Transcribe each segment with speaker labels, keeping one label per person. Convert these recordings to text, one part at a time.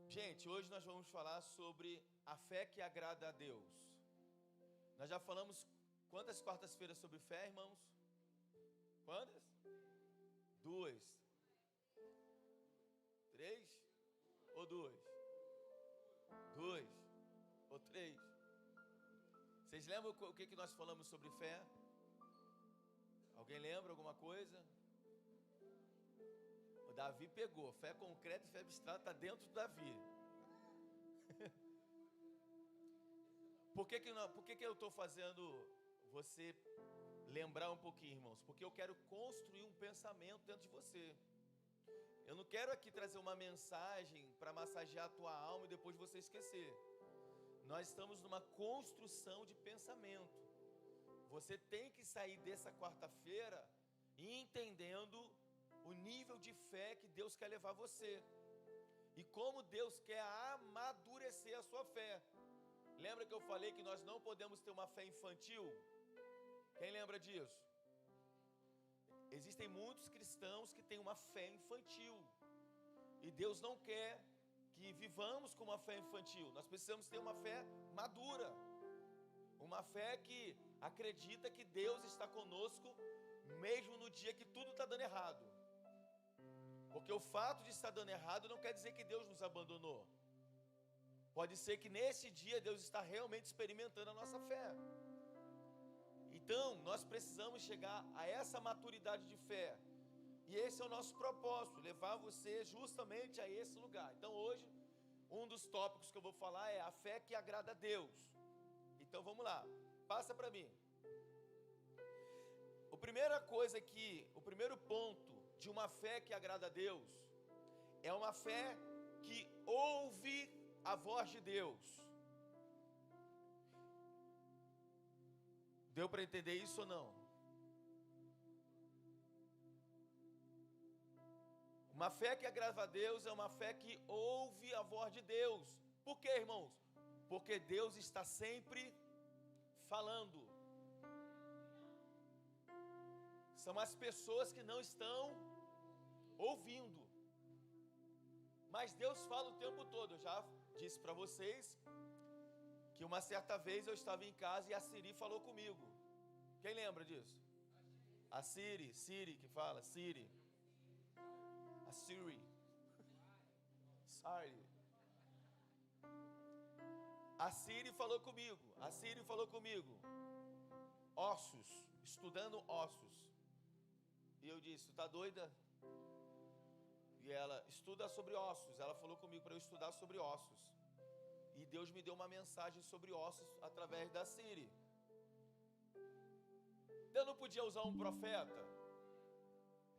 Speaker 1: Gente, hoje nós vamos falar sobre a fé que agrada a Deus. Nós já falamos quantas quartas-feiras sobre fé, irmãos? Quantas? 2. 3? Ou 2? 2 ou 3? Vocês lembram o que nós falamos sobre fé? Alguém lembra alguma coisa? O Davi pegou. Fé concreta e fé abstrata está dentro do Davi. Por que eu estou fazendo você lembrar um pouquinho, irmãos? Porque eu quero construir um pensamento dentro de você. Eu não quero aqui trazer uma mensagem para massagear a tua alma e depois você esquecer. Nós estamos numa construção de pensamento. Você tem que sair dessa quarta-feira entendendo o nível de fé que Deus quer levar você e como Deus quer amadurecer a sua fé. Lembra que eu falei que nós não podemos ter uma fé infantil? Quem lembra disso? Existem muitos cristãos que têm uma fé infantil e Deus não quer que vivamos com uma fé infantil. Nós precisamos ter uma fé madura, uma fé que acredita que Deus está conosco mesmo no dia que tudo está dando errado. Porque o fato de estar dando errado não quer dizer que Deus nos abandonou. Pode ser que nesse dia Deus está realmente experimentando a nossa fé. Então, nós precisamos chegar a essa maturidade de fé. E esse é o nosso propósito, levar você justamente a esse lugar. Então, hoje, um dos tópicos que eu vou falar é a fé que agrada a Deus. Então, vamos lá. Passa para mim. O primeiro ponto de uma fé que agrada a Deus é uma fé que ouve a voz de Deus. Deu para entender isso ou não? Uma fé que agrada a Deus é uma fé que ouve a voz de Deus. Por quê, irmãos? Porque Deus está sempre falando. São as pessoas que não estão ouvindo. Mas Deus fala o tempo todo. Eu já disse para vocês que uma certa vez eu estava em casa e a Siri falou comigo. Quem lembra disso? A Siri que fala, Siri. A Siri. Sorry. A Siri falou comigo. Ossos, estudando ossos. E eu disse, tu tá doida? E ela, estuda sobre ossos. Ela falou comigo para eu estudar sobre ossos. E Deus me deu uma mensagem sobre ossos através da Siri. Deus não podia usar um profeta?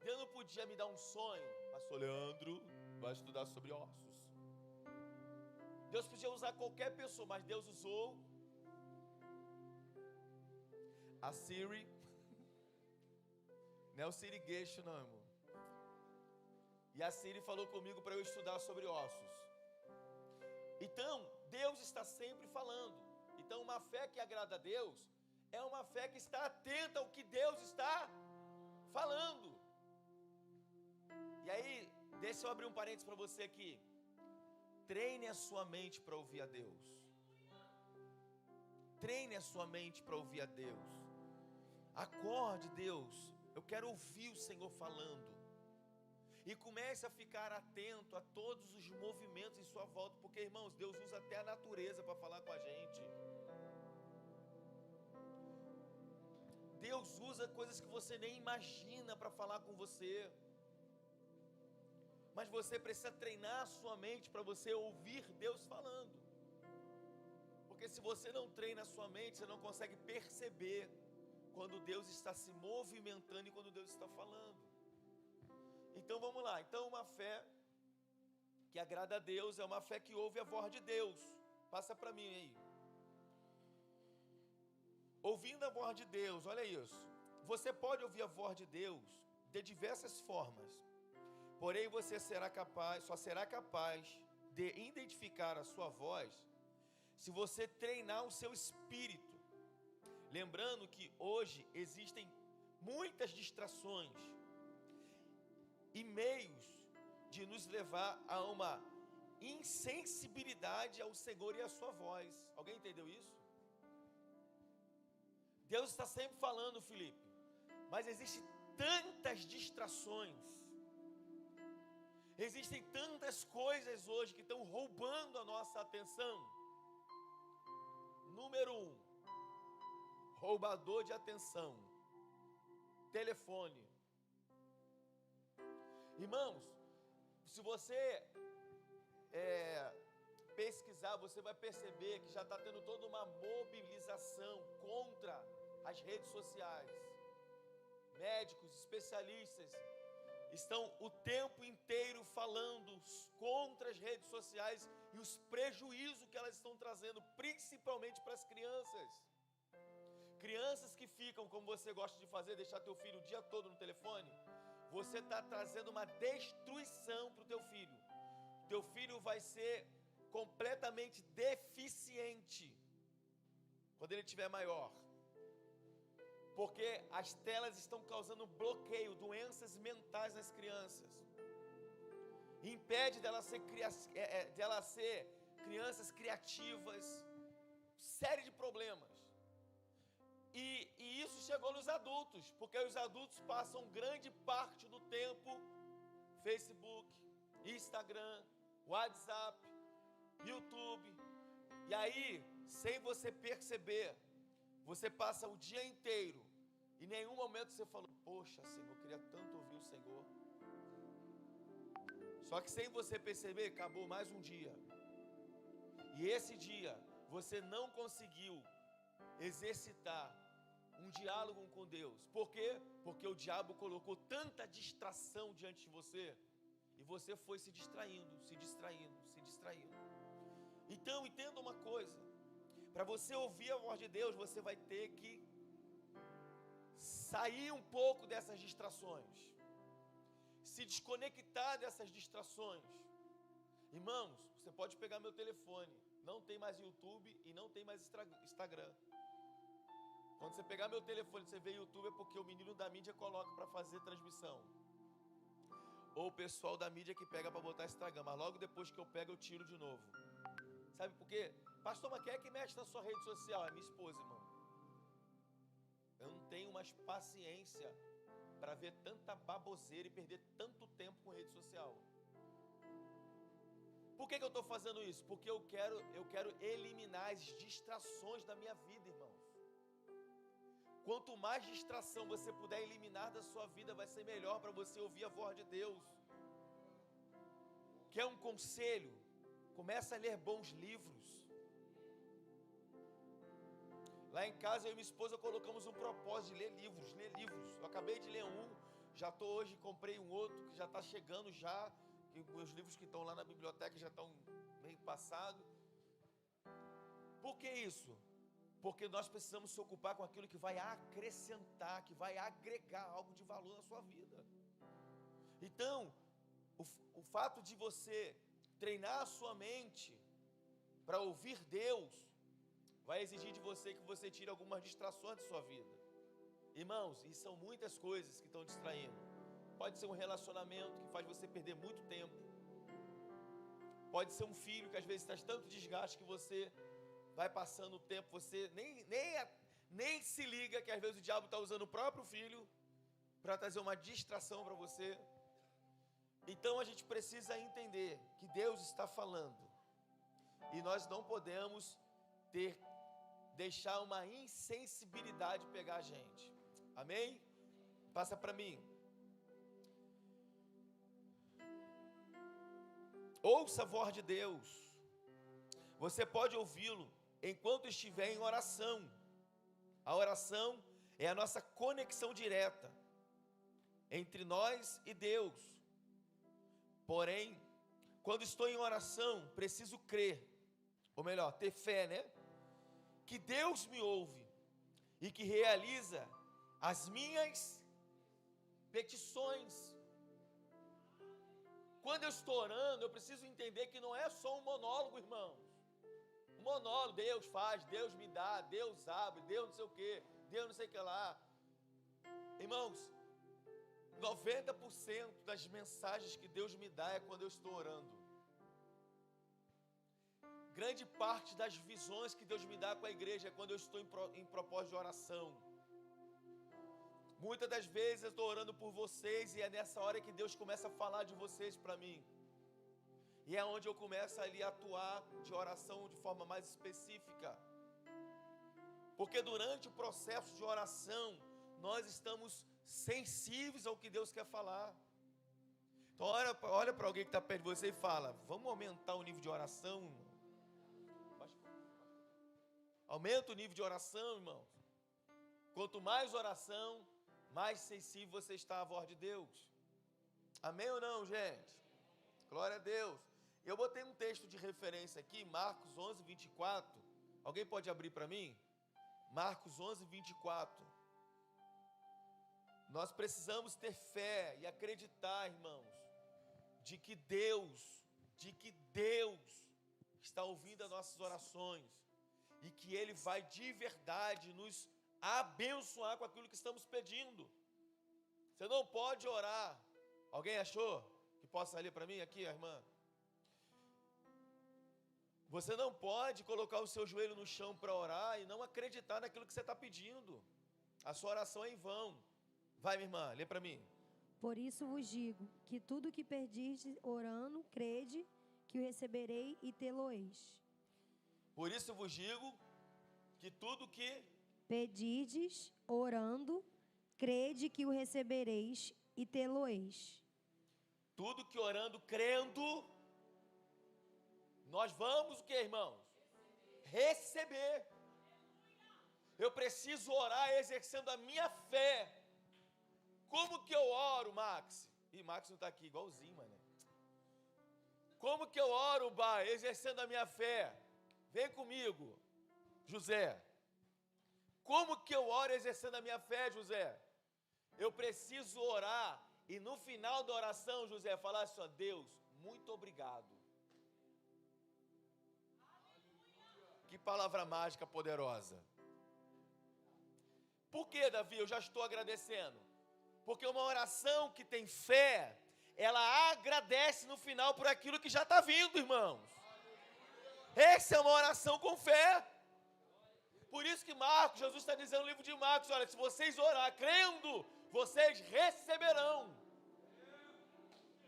Speaker 1: Deus não podia me dar um sonho? Pastor Leandro vai estudar sobre ossos. Deus podia usar qualquer pessoa, mas Deus usou a Siri. Não é o sirigueixo não, irmão. E a Siri falou comigo para eu estudar sobre ossos. Então, Deus está sempre falando. Então, uma fé que agrada a Deus é uma fé que está atenta ao que Deus está falando. E aí, deixa eu abrir um parênteses para você aqui. Treine a sua mente para ouvir a Deus. Treine a sua mente para ouvir a Deus. Acorde, Deus. Eu quero ouvir o Senhor falando. E comece a ficar atento a todos os movimentos em sua volta. Porque, irmãos, Deus usa até a natureza para falar com a gente. Deus usa coisas que você nem imagina para falar com você. Mas você precisa treinar a sua mente para você ouvir Deus falando. Porque se você não treina a sua mente, você não consegue perceber quando Deus está se movimentando e quando Deus está falando. Então vamos lá. Então uma fé que agrada a Deus é uma fé que ouve a voz de Deus. Passa para mim aí. Ouvindo a voz de Deus, olha isso. Você pode ouvir a voz de Deus de diversas formas. Porém você só será capaz de identificar a sua voz se você treinar o seu espírito. Lembrando que hoje existem muitas distrações e meios de nos levar a uma insensibilidade ao Senhor e à sua voz. Alguém entendeu isso? Deus está sempre falando, Felipe, mas existem tantas distrações, existem tantas coisas hoje que estão roubando a nossa atenção. Número 1, roubador de atenção, telefone. Irmãos, se você pesquisar, você vai perceber que já está tendo toda uma mobilização contra as redes sociais. Médicos, especialistas estão o tempo inteiro falando contra as redes sociais e os prejuízos que elas estão trazendo, principalmente para as crianças. Crianças que ficam, como você gosta de fazer, deixar teu filho o dia todo no telefone, você está trazendo uma destruição para o teu filho. Teu filho vai ser completamente deficiente quando ele estiver maior. Porque as telas estão causando bloqueio, doenças mentais nas crianças. Impede dela ser crianças criativas, série de problemas. E isso chegou nos adultos, porque os adultos passam grande parte do tempo Facebook, Instagram, WhatsApp, YouTube. E aí, sem você perceber, você passa o dia inteiro, em nenhum momento você fala, poxa, Senhor, eu queria tanto ouvir o Senhor. Só que sem você perceber, acabou mais um dia. E esse dia, você não conseguiu exercitar um diálogo com Deus. Por quê? Porque o diabo colocou tanta distração diante de você, e você foi se distraindo. Então, entenda uma coisa. Para você ouvir a voz de Deus, você vai ter que sair um pouco dessas distrações, se desconectar dessas distrações. Irmãos, você pode pegar meu telefone, não tem mais YouTube e não tem mais Instagram. Quando você pegar meu telefone, você vê YouTube, é porque o menino da mídia coloca para fazer transmissão, ou o pessoal da mídia que pega para botar Instagram, mas logo depois que eu pego, eu tiro de novo. Sabe por quê? Pastor, mas quem é que mexe na sua rede social? É minha esposa, irmão. Eu não tenho mais paciência para ver tanta baboseira e perder tanto tempo com rede social. Por que eu estou fazendo isso? Porque eu quero eliminar as distrações da minha vida, irmãos. Quanto mais distração você puder eliminar da sua vida, vai ser melhor para você ouvir a voz de Deus. Quer um conselho? Começa a ler bons livros. Lá em casa, eu e minha esposa colocamos um propósito de ler livros. Eu acabei de ler um, já estou hoje, comprei um outro, que já está chegando já, que os livros que estão lá na biblioteca já estão meio passados. Por que isso? Porque nós precisamos se ocupar com aquilo que vai acrescentar, que vai agregar algo de valor na sua vida. Então, o fato de você treinar a sua mente para ouvir Deus, vai exigir de você que você tire algumas distrações de sua vida. Irmãos, e são muitas coisas que estão distraindo. Pode ser um relacionamento que faz você perder muito tempo. Pode ser um filho que às vezes traz tanto desgaste que você vai passando o tempo, você nem se liga que às vezes o diabo está usando o próprio filho para trazer uma distração para você. Então a gente precisa entender que Deus está falando. E nós não podemos deixar uma insensibilidade pegar a gente. Amém? Passa para mim. Ouça a voz de Deus. Você pode ouvi-lo enquanto estiver em oração. A oração é a nossa conexão direta entre nós e Deus. Porém, quando estou em oração, preciso crer, ou melhor, ter fé, né? Que Deus me ouve e que realiza as minhas petições. Quando eu estou orando, eu preciso entender que não é só um monólogo, irmãos. Um monólogo, Deus faz, Deus me dá, Deus abre, Deus não sei o que, Deus não sei o que lá. Irmãos, 90% das mensagens que Deus me dá é quando eu estou orando. grande parte das visões que Deus me dá com a igreja é quando eu estou em propósito de oração. Muitas das vezes eu estou orando por vocês e é nessa hora que Deus começa a falar de vocês para mim. E é onde eu começo ali a atuar de oração de forma mais específica. Porque durante o processo de oração, nós estamos sensíveis ao que Deus quer falar. Então olha para alguém que está perto de você e fala: vamos aumentar o nível de oração? Aumenta o nível de oração, irmãos. Quanto mais oração, mais sensível você está à voz de Deus. Amém ou não, gente? Glória a Deus. Eu botei um texto de referência aqui, Marcos 11, 24. Alguém pode abrir para mim? Marcos 11, 24. Nós precisamos ter fé e acreditar, irmãos, de que Deus está ouvindo as nossas orações e que Ele vai de verdade nos abençoar com aquilo que estamos pedindo. Você não pode orar. Alguém achou que possa ler para mim aqui, a irmã? Você não pode colocar o seu joelho no chão para orar e não acreditar naquilo que você está pedindo. A sua oração é em vão. Vai, minha irmã, lê para mim.
Speaker 2: Por isso vos digo, que tudo que perdirdes orando, crede que o receberei e tê-lo-eis.
Speaker 1: Por isso vos digo, que tudo que
Speaker 2: pedirdes orando, crede que o recebereis e tê-lo-eis.
Speaker 1: Tudo que orando, crendo, nós vamos o que, irmãos? Receber. Eu preciso orar exercendo a minha fé. Como que eu oro, Max? Ih, Max não está aqui, igualzinho, mano. Como que eu oro, Bai, exercendo a minha fé? Vem comigo, José. Como que eu oro exercendo a minha fé, José? Eu preciso orar e no final da oração, José, falar assim: ó, Deus, muito obrigado. Que palavra mágica poderosa. Por que, Davi, eu já estou agradecendo? Porque uma oração que tem fé, ela agradece no final por aquilo que já está vindo, irmãos. Essa é uma oração com fé. Por isso que Jesus está dizendo no livro de Marcos: olha, se vocês orar crendo, vocês receberão.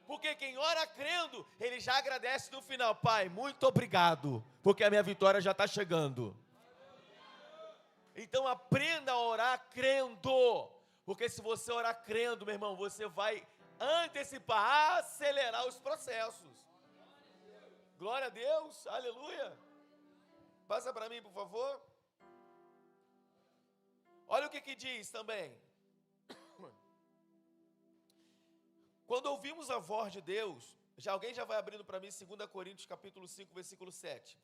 Speaker 1: Porque quem ora crendo, ele já agradece no final: Pai, muito obrigado, porque a minha vitória já está chegando. Então aprenda a orar crendo. Porque se você orar crendo, meu irmão, você vai antecipar, acelerar os processos. Glória a Deus, aleluia. Passa para mim, por favor. Olha o que diz também. Quando ouvimos a voz de Deus, alguém já vai abrindo para mim 2 Coríntios capítulo 5, versículo 7.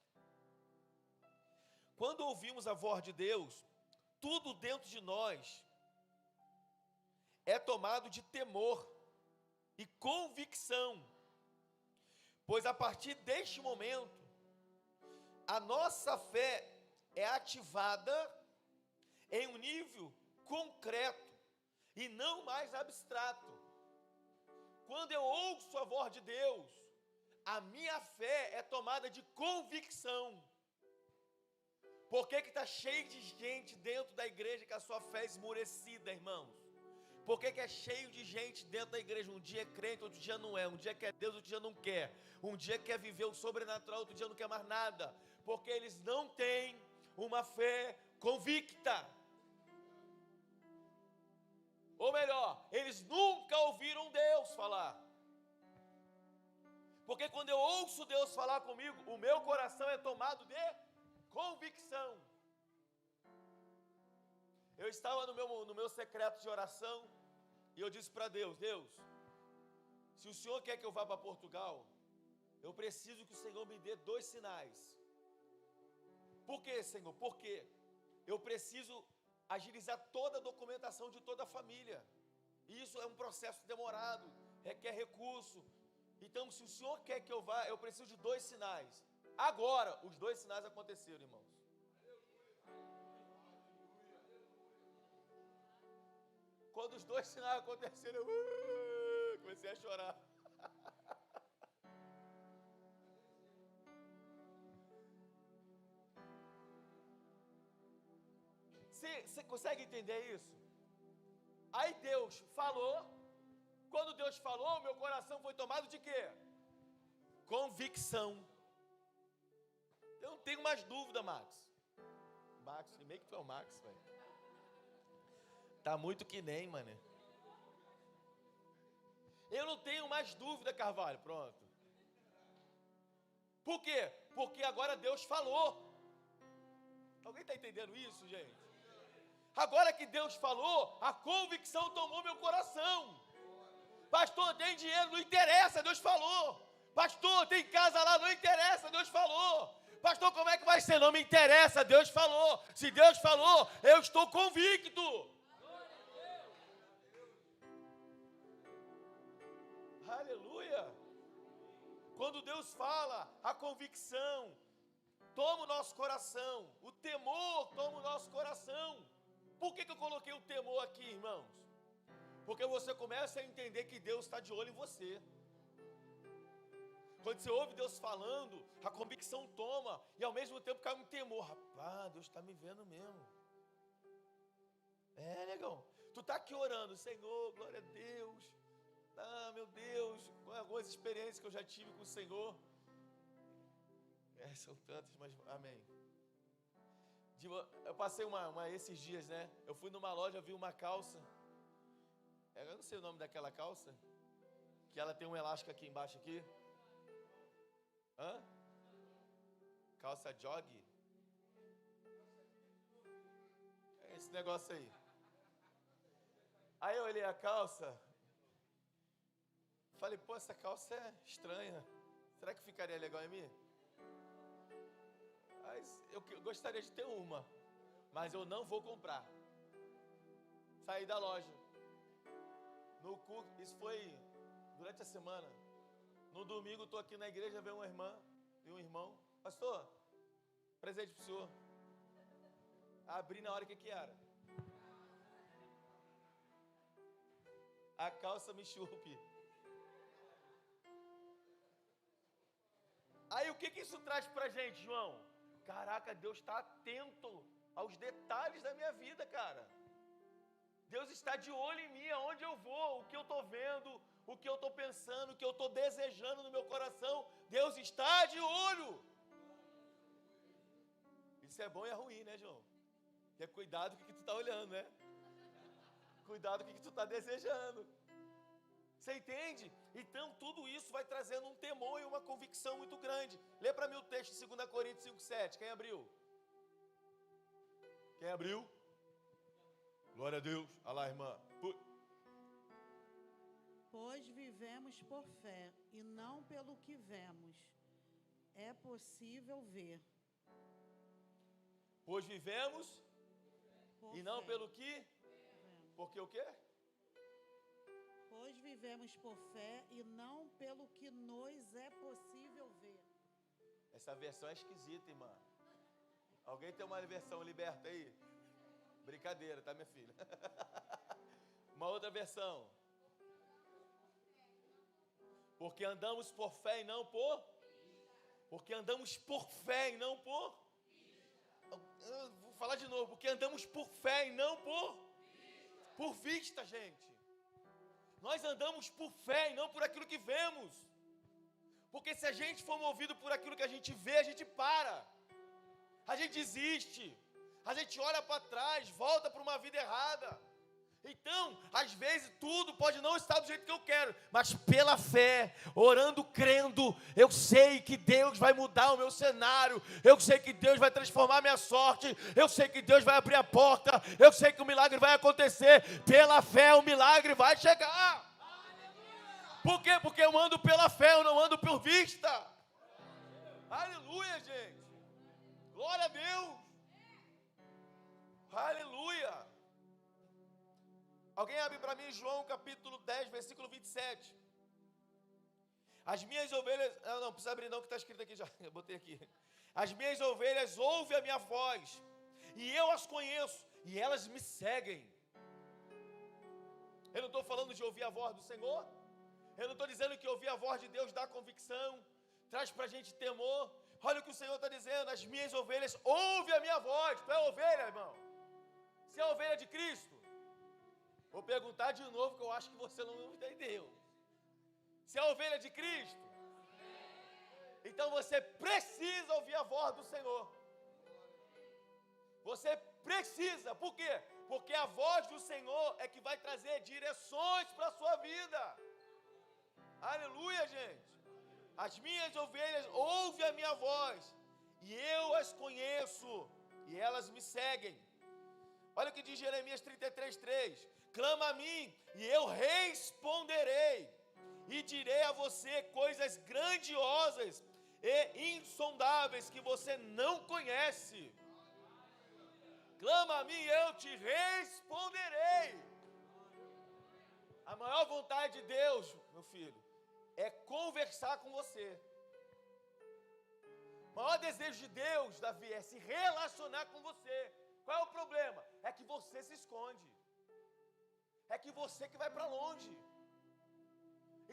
Speaker 1: Quando ouvimos a voz de Deus, tudo dentro de nós é tomado de temor e convicção, pois a partir deste momento, a nossa fé é ativada em um nível concreto e não mais abstrato. Quando eu ouço a voz de Deus, a minha fé é tomada de convicção. Por que está cheio de gente dentro da igreja que a sua fé é esmorecida, irmãos? Por que é cheio de gente dentro da igreja? Um dia é crente, outro dia não é. Um dia quer Deus, outro dia não quer. Um dia quer viver o sobrenatural, outro dia não quer mais nada. Porque eles não têm uma fé convicta. Ou melhor, eles nunca ouviram Deus falar. Porque quando eu ouço Deus falar comigo, o meu coração é tomado de convicção. Eu estava no meu secreto de oração e eu disse para Deus: Deus, se o Senhor quer que eu vá para Portugal, eu preciso que o Senhor me dê 2 sinais. Por quê, Senhor? Porque eu preciso agilizar toda a documentação de toda a família. E isso é um processo demorado, requer recurso. Então, se o Senhor quer que eu vá, eu preciso de 2 sinais. Agora, os 2 sinais aconteceram, irmãos. Quando os 2 sinais aconteceram, eu comecei a chorar. Você consegue entender isso? Aí Deus falou. Quando Deus falou, meu coração foi tomado de quê? Convicção. Eu não tenho mais dúvida, Max. Nem que tu é o Max, velho. Tá muito que nem, mané. Eu não tenho mais dúvida, Carvalho. Pronto. Por quê? Porque agora Deus falou. Alguém está entendendo isso, gente? Agora que Deus falou, a convicção tomou meu coração. Pastor, tem dinheiro, não interessa, Deus falou. Pastor, tem casa lá, não interessa, Deus falou. Pastor, como é que vai ser? Não me interessa, Deus falou. Se Deus falou, eu estou convicto. Aleluia. Quando Deus fala, a convicção toma o nosso coração. O temor toma o nosso coração. Por que eu coloquei o temor aqui, irmãos? Porque você começa a entender que Deus está de olho em você. Quando você ouve Deus falando, a convicção toma, e ao mesmo tempo cai um temor. Rapaz, Deus está me vendo mesmo. Negão, tu está aqui orando, Senhor, glória a Deus. Ah, meu Deus, com algumas experiências que eu já tive com o Senhor. São tantas, mas amém. Eu passei esses dias, né? Eu fui numa loja, vi uma calça. Eu não sei o nome daquela calça. Que ela tem um elástico aqui embaixo aqui. Calça jog. É esse negócio aí. Aí eu olhei a calça. Falei, pô, essa calça é estranha. Será que ficaria legal em mim? Eu gostaria de ter uma, mas eu não vou comprar. Saí da loja. No culto, isso foi durante a semana. No domingo, estou aqui na igreja, veio uma irmã e um irmão. Pastor, presente para o senhor. Abri na hora que era. A calça me chupe. Aí o que isso traz para a gente, João? Caraca, Deus está atento aos detalhes da minha vida, cara. Deus está de olho em mim, aonde eu vou, o que eu estou vendo, o que eu estou pensando, o que eu estou desejando no meu coração. Deus está de olho. Isso é bom e é ruim, né, João? Porque cuidado com o que tu está olhando, né? Cuidado com o que tu está desejando. Você entende? Então tudo isso vai trazendo um temor e uma convicção muito grande. Lê para mim o texto de 2 Coríntios 5,7. Quem abriu? Quem abriu? Glória a Deus. Olha lá, irmã.
Speaker 3: Pois vivemos por fé e não pelo que vemos. É possível ver.
Speaker 1: Pois vivemos
Speaker 3: por
Speaker 1: e não
Speaker 3: fé.
Speaker 1: pelo que? Porque o quê?
Speaker 3: Pois vivemos por fé e não pelo que nos é possível ver.
Speaker 1: Essa versão é esquisita, irmã. Alguém tem uma versão liberta aí? Brincadeira, tá, minha filha? Uma outra versão. Porque andamos por fé e não por? Porque andamos por fé e não por? Eu vou falar de novo. Porque andamos por fé e não por vista, gente. Nós andamos por fé e não por aquilo que vemos. Porque se a gente for movido por aquilo que a gente vê, a gente para. A gente desiste. A gente olha para trás, volta para uma vida errada. Então, às vezes tudo pode não estar do jeito que eu quero, mas pela fé, orando, crendo, eu sei que Deus vai mudar o meu cenário, eu sei que Deus vai transformar minha sorte, eu sei que Deus vai abrir a porta, eu sei que o milagre vai acontecer. Pela fé o milagre vai chegar. Por quê? Porque eu ando pela fé, eu não ando por vista. Aleluia, gente. Glória a Deus. Aleluia. Alguém abre para mim João capítulo 10, versículo 27. As minhas ovelhas... Não precisa abrir não, que está escrito aqui já. Eu botei aqui. As minhas ovelhas ouvem a minha voz, e eu as conheço, e elas me seguem. Eu não estou falando de ouvir a voz do Senhor. Eu não estou dizendo que ouvir a voz de Deus dá convicção, traz para a gente temor. Olha o que o Senhor está dizendo. As minhas ovelhas ouvem a minha voz. Tu é ovelha, irmão? Você é a ovelha de Cristo? Vou perguntar de novo, que eu acho que você não entendeu. Você é a ovelha de Cristo? Então você precisa ouvir a voz do Senhor. Você precisa, por quê? Porque a voz do Senhor é que vai trazer direções para a sua vida. Aleluia, gente. As minhas ovelhas ouvem a minha voz, e eu as conheço, e elas me seguem. Olha o que diz Jeremias 33:3. Clama a mim, e eu responderei, e direi a você coisas grandiosas e insondáveis que você não conhece. Clama a mim, eu te responderei. A maior vontade de Deus, meu filho, é conversar com você. O maior desejo de Deus, Davi, é se relacionar com você. Qual é o problema? É que você se esconde. É que você que vai para longe.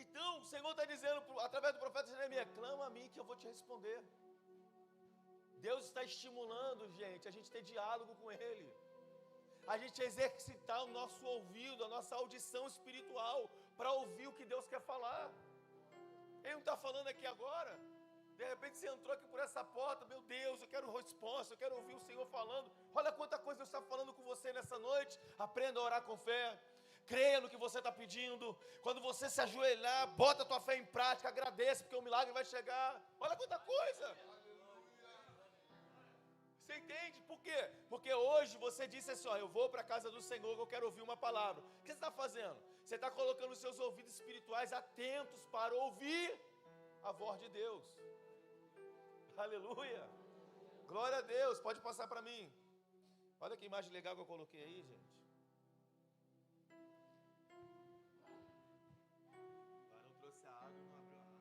Speaker 1: Então, o Senhor está dizendo, através do profeta Jeremias, clama a mim que eu vou te responder. Deus está estimulando, gente, a gente ter diálogo com Ele. A gente exercitar o nosso ouvido, a nossa audição espiritual, para ouvir o que Deus quer falar. Ele não está falando aqui agora. De repente você entrou aqui por essa porta, meu Deus, eu quero resposta, eu quero ouvir o Senhor falando. Olha quanta coisa Deus está falando com você nessa noite. Aprenda a orar com fé. Creia no que você está pedindo. Quando você se ajoelhar, bota a tua fé em prática, agradeça, porque o milagre vai chegar. Olha quanta coisa. Você entende? Por quê? Porque hoje você disse assim, ó, eu vou para a casa do Senhor, eu quero ouvir uma palavra. O que você está fazendo? Você está colocando os seus ouvidos espirituais atentos para ouvir a voz de Deus. Aleluia. Glória a Deus. Pode passar para mim. Olha que imagem legal que eu coloquei aí, gente. Não trouxe a água, não abriu a água.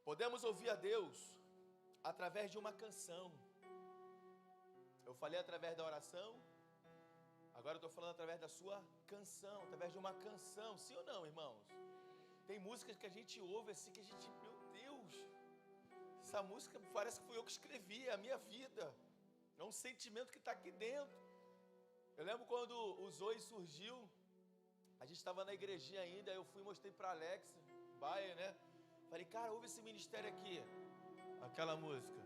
Speaker 1: Podemos ouvir a Deus através de uma canção. Eu falei através da oração. Agora eu estou falando através da sua canção, através de uma canção, sim ou não, irmãos? Tem músicas que a gente ouve assim, que a gente, meu Deus, essa música parece que fui eu que escrevi, é a minha vida, é um sentimento que está aqui dentro. Eu lembro quando o Zoe surgiu, a gente estava na igrejinha ainda, eu fui e mostrei para Alex, Baia, né? Falei, cara, ouve esse ministério aqui, aquela música.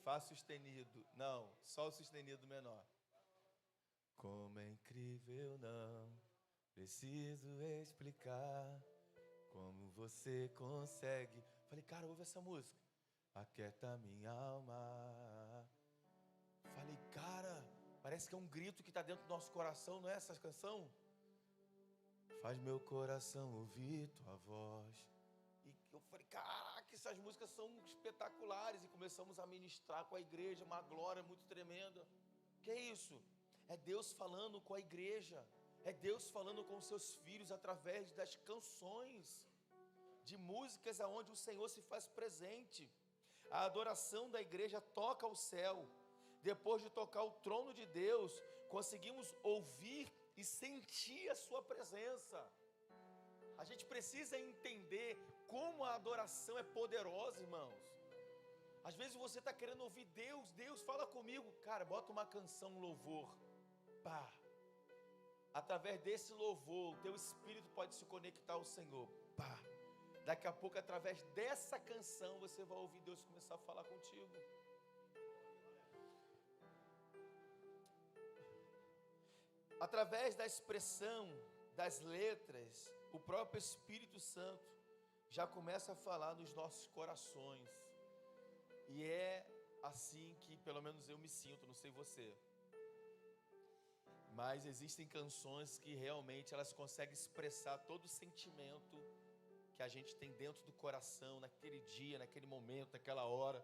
Speaker 1: Fá sustenido, não, sol sustenido menor. Como é incrível, não preciso explicar como você consegue. Falei, cara, ouve essa música. Aquieta minha alma. Falei, cara, parece que é um grito que está dentro do nosso coração, não é essa canção? Faz meu coração ouvir tua voz. E eu falei, caraca, essas músicas são espetaculares. E começamos a ministrar com a igreja, uma glória muito tremenda. Que é isso? É Deus falando com a igreja. É Deus falando com os seus filhos através das canções, de músicas aonde o Senhor se faz presente. A adoração da igreja toca o céu. Depois de tocar o trono de Deus, conseguimos ouvir e sentir a sua presença. A gente precisa entender como a adoração é poderosa, irmãos. Às vezes você está querendo ouvir Deus, Deus fala comigo. Cara, bota uma canção, um louvor. Pá. Através desse louvor, o teu espírito pode se conectar ao Senhor. Pá. Daqui a pouco, através dessa canção, você vai ouvir Deus começar a falar contigo. Através da expressão, das letras, o próprio Espírito Santo já começa a falar nos nossos corações. E é assim que, pelo menos eu me sinto, não sei você. Mas existem canções que realmente elas conseguem expressar todo o sentimento que a gente tem dentro do coração, naquele dia, naquele momento, naquela hora.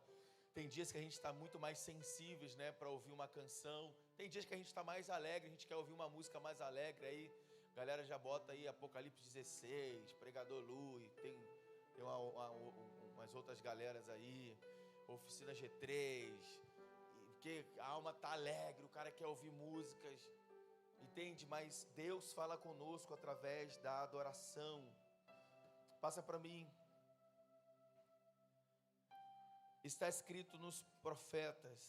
Speaker 1: Tem dias que a gente está muito mais sensíveis, né, para ouvir uma canção. Tem dias que a gente está mais alegre, a gente quer ouvir uma música mais alegre. Aí a galera já bota aí Apocalipse 16, Pregador Lui, tem umas outras galeras aí, Oficina G3, porque a alma está alegre, o cara quer ouvir músicas, entende? Mas Deus fala conosco através da adoração. Passa para mim. Está escrito nos profetas: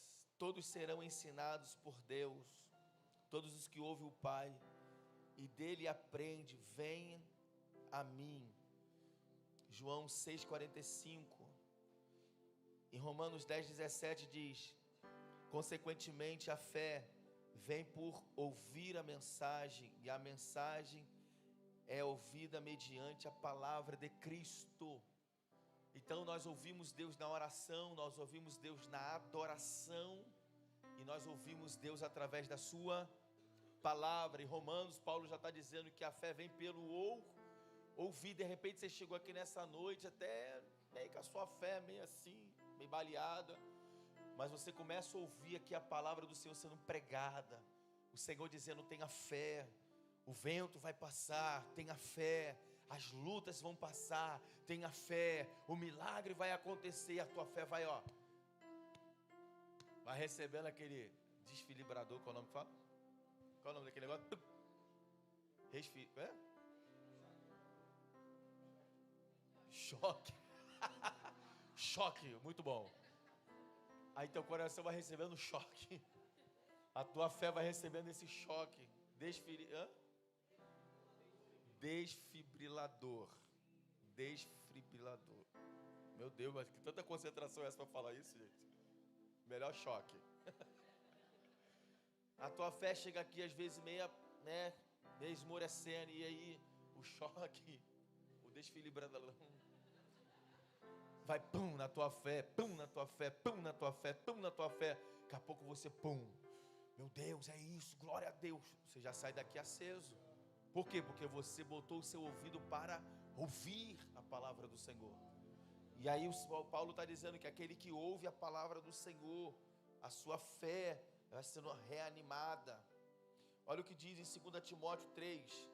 Speaker 1: todos serão ensinados por Deus, todos os que ouvem o Pai, e dele aprende, venha a mim. João 6,45. Em Romanos 10,17 diz: consequentemente a fé vem por ouvir a mensagem, e a mensagem é ouvida mediante a palavra de Cristo. Então nós ouvimos Deus na oração, nós ouvimos Deus na adoração, e nós ouvimos Deus através da sua palavra. Em Romanos, Paulo já está dizendo que a fé vem pelo ouvir. De repente você chegou aqui nessa noite até meio com a sua fé meio assim, meio baleada, mas você começa a ouvir aqui a palavra do Senhor sendo pregada, o Senhor dizendo: tenha fé, o vento vai passar, tenha fé, as lutas vão passar, tenha fé, o milagre vai acontecer, a tua fé vai, vai recebendo aquele desfibrador, qual é o nome que fala? Qual é o nome daquele negócio? Choque. Choque, muito bom. Aí teu coração vai recebendo choque. A tua fé vai recebendo esse choque. Desfibrilador. Meu Deus, mas que tanta concentração é essa para falar isso, gente? Melhor choque. A tua fé chega aqui às vezes meio esmorecendo, e aí o choque, o desfibrador vai pum na tua fé, pum na tua fé, pum na tua fé, pum na tua fé. Daqui a pouco você pum. Meu Deus, é isso, glória a Deus. Você já sai daqui aceso. Por quê? Porque você botou o seu ouvido para ouvir a palavra do Senhor. E aí o Paulo está dizendo que aquele que ouve a palavra do Senhor, a sua fé vai sendo reanimada. Olha o que diz em 2 Timóteo 3.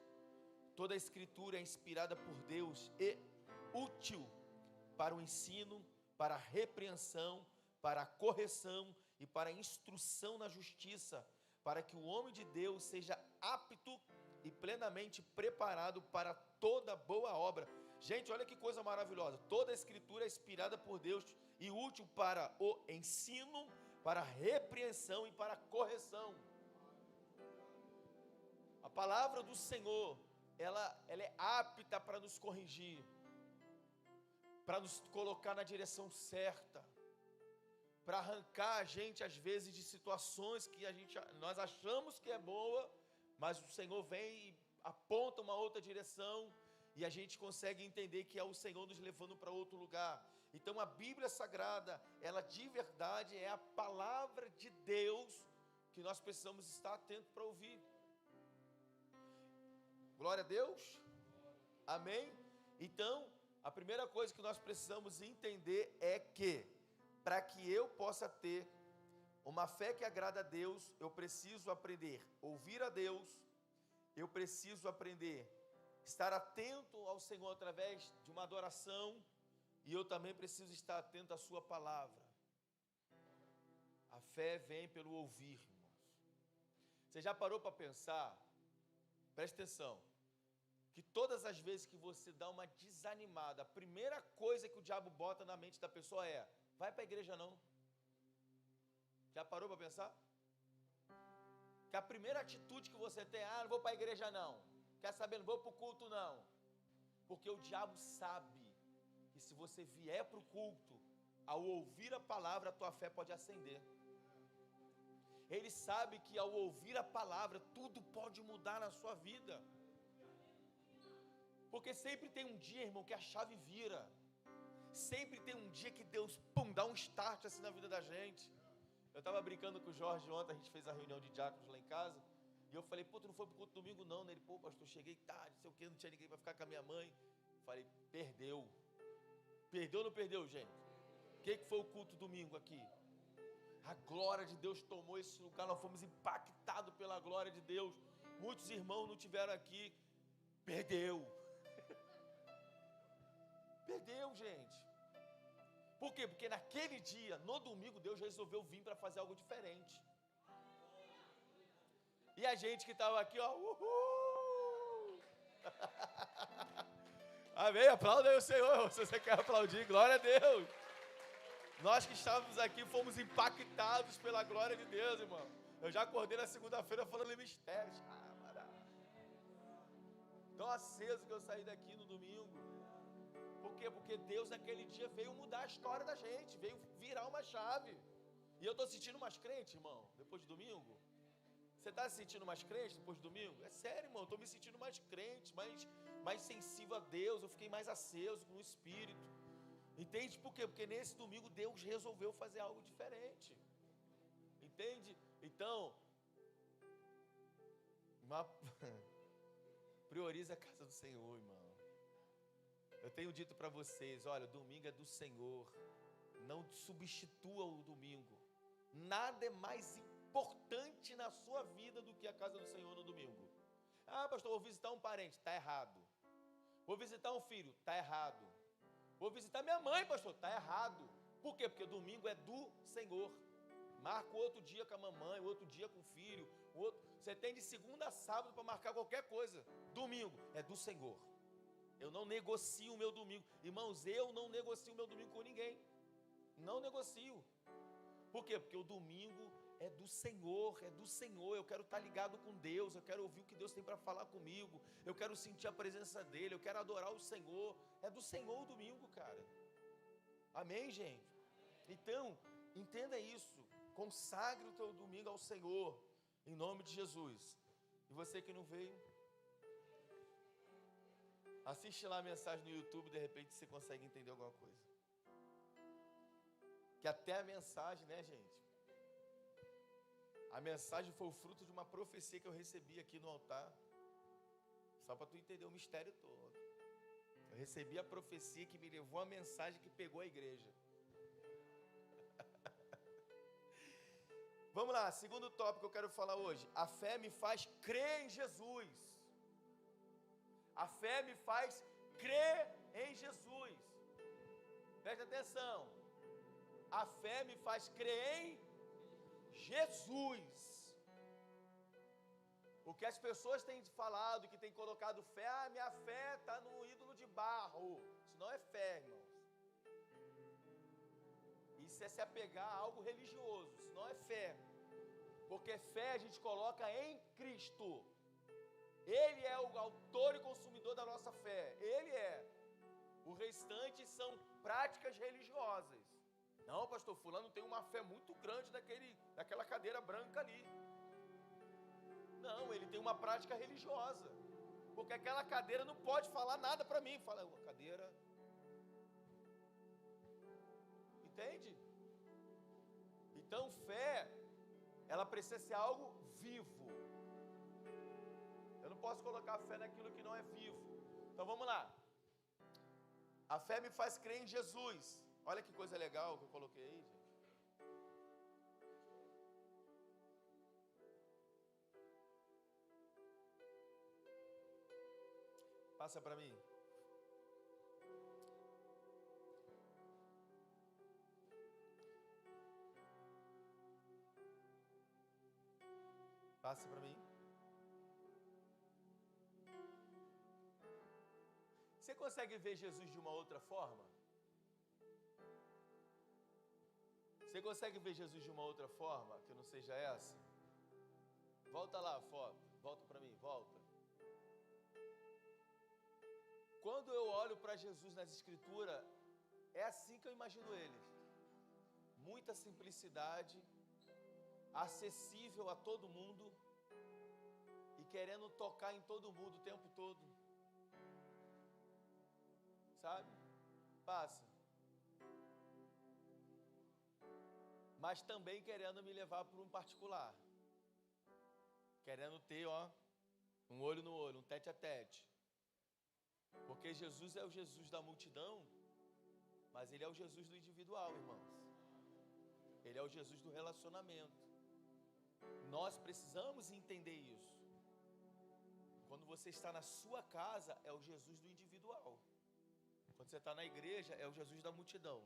Speaker 1: Toda a escritura é inspirada por Deus e útil para o ensino, para a repreensão, para a correção e para a instrução na justiça, para que o homem de Deus seja apto e plenamente preparado para toda boa obra. Gente, olha que coisa maravilhosa. Toda a escritura é inspirada por Deus e útil para o ensino, para a repreensão e para a correção. A palavra do Senhor, ela é apta para nos corrigir, para nos colocar na direção certa, para arrancar a gente às vezes de situações que nós achamos que é boa, mas o Senhor vem e aponta uma outra direção, e a gente consegue entender que é o Senhor nos levando para outro lugar. Então a Bíblia Sagrada, ela de verdade é a palavra de Deus que nós precisamos estar atentos para ouvir. Glória a Deus, amém? Então, a primeira coisa que nós precisamos entender é que, para que eu possa ter uma fé que agrada a Deus, eu preciso aprender a ouvir a Deus, eu preciso aprender a estar atento ao Senhor através de uma adoração, e eu também preciso estar atento à sua palavra. A fé vem pelo ouvir, irmãos. Você já parou para pensar? Preste atenção. Que todas as vezes que você dá uma desanimada, a primeira coisa que o diabo bota na mente da pessoa é: vai para a igreja não. Já parou para pensar? Que a primeira atitude que você tem: não vou para a igreja não. Quer saber, não vou para o culto não. Porque o diabo sabe que se você vier para o culto, ao ouvir a palavra, a tua fé pode acender. Ele sabe que ao ouvir a palavra, tudo pode mudar na sua vida. Porque sempre tem um dia, irmão, que a chave vira. Sempre tem um dia que Deus, dá um start assim na vida da gente. Eu estava brincando com o Jorge ontem, a gente fez a reunião de diáconos lá em casa, e eu falei: tu não foi pro culto domingo não, né? Ele: pastor, cheguei tarde, não sei o que, não tinha ninguém para ficar com a minha mãe. Falei: perdeu. Perdeu ou não perdeu, gente? O que foi o culto domingo aqui? A glória de Deus tomou esse lugar, nós fomos impactados pela glória de Deus. Muitos irmãos não tiveram aqui. Perdeu. Perdeu, gente. Por quê? Porque naquele dia, no domingo, Deus resolveu vir para fazer algo diferente. E a gente que estava aqui, uhul! Amém? Aplauda aí o Senhor, se você quer aplaudir. Glória a Deus. Nós que estávamos aqui fomos impactados pela glória de Deus, irmão. Eu já acordei na segunda-feira falando em mistérios. Tão aceso que eu saí daqui no domingo. Por quê? Porque Deus naquele dia veio mudar a história da gente, veio virar uma chave. E eu estou sentindo mais crente, irmão, depois de domingo. Você está se sentindo mais crente depois de domingo? É sério, irmão, estou me sentindo mais crente, mais sensível a Deus. Eu fiquei mais aceso com o Espírito. Entende por quê? Porque nesse domingo Deus resolveu fazer algo diferente. Entende? Então, prioriza a casa do Senhor, irmão. Eu tenho dito para vocês, olha, domingo é do Senhor. Não substitua o domingo. Nada é mais importante na sua vida do que a casa do Senhor no domingo. Ah, pastor, vou visitar um parente. Está errado. Vou visitar um filho. Está errado. Vou visitar minha mãe, pastor. Está errado. Por quê? Porque domingo é do Senhor. Marca outro dia com a mamãe, outro dia com o filho. Você tem de segunda a sábado para marcar qualquer coisa. Domingo é do Senhor. Eu não negocio o meu domingo. Irmãos, eu não negocio o meu domingo com ninguém. Não negocio. Por quê? Porque o domingo é do Senhor, é do Senhor. Eu quero estar ligado com Deus, eu quero ouvir o que Deus tem para falar comigo. Eu quero sentir a presença dEle, eu quero adorar o Senhor. É do Senhor o domingo, cara. Amém, gente? Então, entenda isso. Consagre o teu domingo ao Senhor, em nome de Jesus. E você que não veio, assiste lá a mensagem no YouTube, de repente você consegue entender alguma coisa. Que até a mensagem, né, gente? A mensagem foi o fruto de uma profecia que eu recebi aqui no altar. Só para tu entender o mistério todo. Eu recebi a profecia que me levou a mensagem que pegou a igreja. Vamos lá, segundo tópico que eu quero falar hoje. A fé me faz crer em Jesus. A fé me faz crer em Jesus. Presta atenção. A fé me faz crer em Jesus. O que as pessoas têm falado, que têm colocado fé, minha fé está no ídolo de barro. Isso não é fé, irmãos. Isso é se apegar a algo religioso. Isso não é fé. Porque fé a gente coloca em Cristo. Ele é o autor e consumidor da nossa fé. Ele é. O restante são práticas religiosas. Não, pastor, fulano tem uma fé muito grande naquela cadeira branca ali. Não, ele tem uma prática religiosa. Porque aquela cadeira não pode falar nada para mim. Fala, uma cadeira. Entende? Então, fé, ela precisa ser algo vivo. Eu não posso colocar fé naquilo que não é vivo. Então, vamos lá. A fé me faz crer em Jesus. Olha que coisa legal que eu coloquei aí, gente. Passa para mim. Passa para mim. Você consegue ver Jesus de uma outra forma? Você consegue ver Jesus de uma outra forma que não seja essa? Volta lá a foto. Volta para mim, volta. Quando eu olho para Jesus nas Escrituras, é assim que eu imagino Ele. Muita simplicidade, acessível a todo mundo e querendo tocar em todo mundo o tempo todo. Sabe? Passa. Mas também querendo me levar para um particular. Querendo ter, um olho no olho, um tete a tete. Porque Jesus é o Jesus da multidão, mas Ele é o Jesus do individual, irmãos. Ele é o Jesus do relacionamento. Nós precisamos entender isso. Quando você está na sua casa, é o Jesus do individual. Quando você está na igreja, é o Jesus da multidão.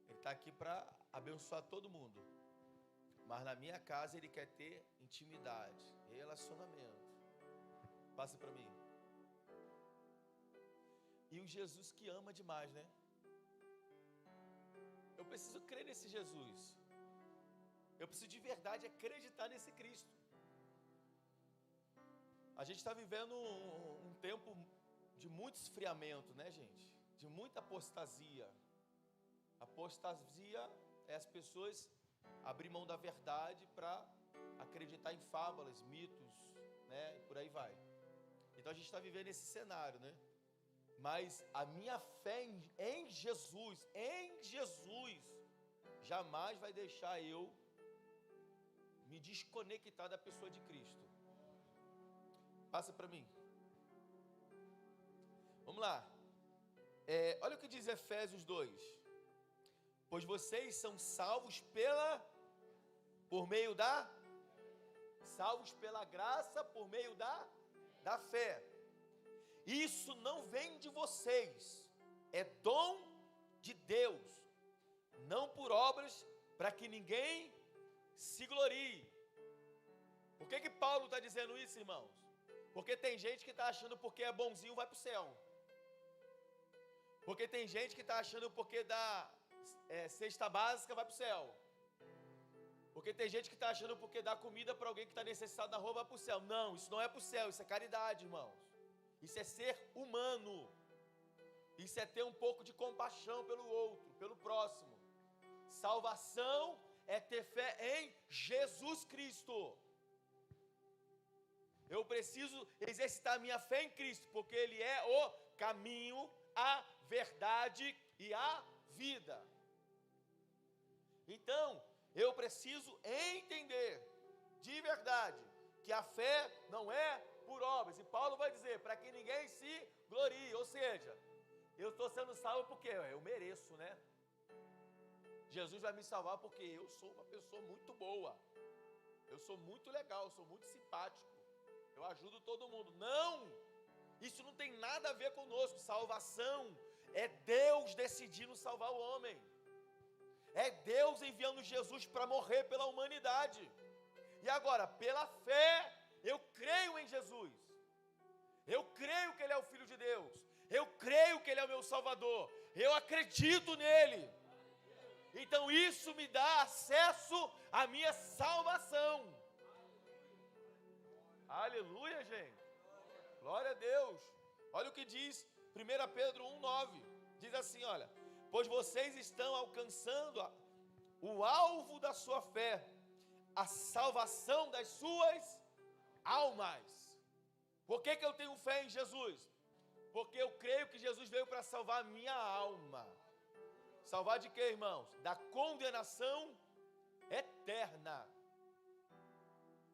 Speaker 1: Ele está aqui para abençoar todo mundo. Mas na minha casa Ele quer ter intimidade, relacionamento. Passa para mim. E o Jesus que ama demais, né? Eu preciso crer nesse Jesus. Eu preciso de verdade acreditar nesse Cristo. A gente está vivendo um tempo de muito esfriamento, né, gente? De muita apostasia. Apostasia é as pessoas abrir mão da verdade para acreditar em fábulas, mitos, né? E por aí vai. Então a gente está vivendo esse cenário, né? Mas a minha fé em Jesus, jamais vai deixar eu me desconectar da pessoa de Cristo. Passa para mim. Vamos lá. Olha o que diz Efésios 2. Pois vocês são salvos salvos pela graça, por meio da fé. Isso não vem de vocês, é dom de Deus, não por obras, para que ninguém se glorie. Por que Paulo está dizendo isso, irmãos? Porque tem gente que está achando porque é bonzinho vai para o céu. Porque tem gente que está achando porque dá cesta básica vai para o céu. Porque tem gente que está achando porque dá comida para alguém que está necessitado na rua vai para o céu. Não, isso não é para o céu, isso é caridade, irmãos. Isso é ser humano. Isso é ter um pouco de compaixão pelo outro, pelo próximo. Salvação é ter fé em Jesus Cristo. Eu preciso exercitar minha fé em Cristo, porque Ele é o caminho, a verdade e a vida. Então, eu preciso entender de verdade que a fé não é por obras. E Paulo vai dizer, para que ninguém se glorie. Ou seja, eu estou sendo salvo porque eu mereço, né? Jesus vai me salvar porque eu sou uma pessoa muito boa. Eu sou muito legal, eu sou muito simpático. Eu ajudo todo mundo. Não! Isso não tem nada a ver conosco. Salvação é Deus decidindo salvar o homem. É Deus enviando Jesus para morrer pela humanidade. E agora, pela fé, eu creio em Jesus. Eu creio que Ele é o Filho de Deus. Eu creio que Ele é o meu Salvador. Eu acredito nele. Então isso me dá acesso à minha salvação. Aleluia, gente. Glória a Deus. Olha o que diz 1 Pedro 1,9. Diz assim, olha. Pois vocês estão alcançando o alvo da sua fé, a salvação das suas almas. Por que eu tenho fé em Jesus? Porque eu creio que Jesus veio para salvar a minha alma. Salvar de quê, irmãos? Da condenação eterna.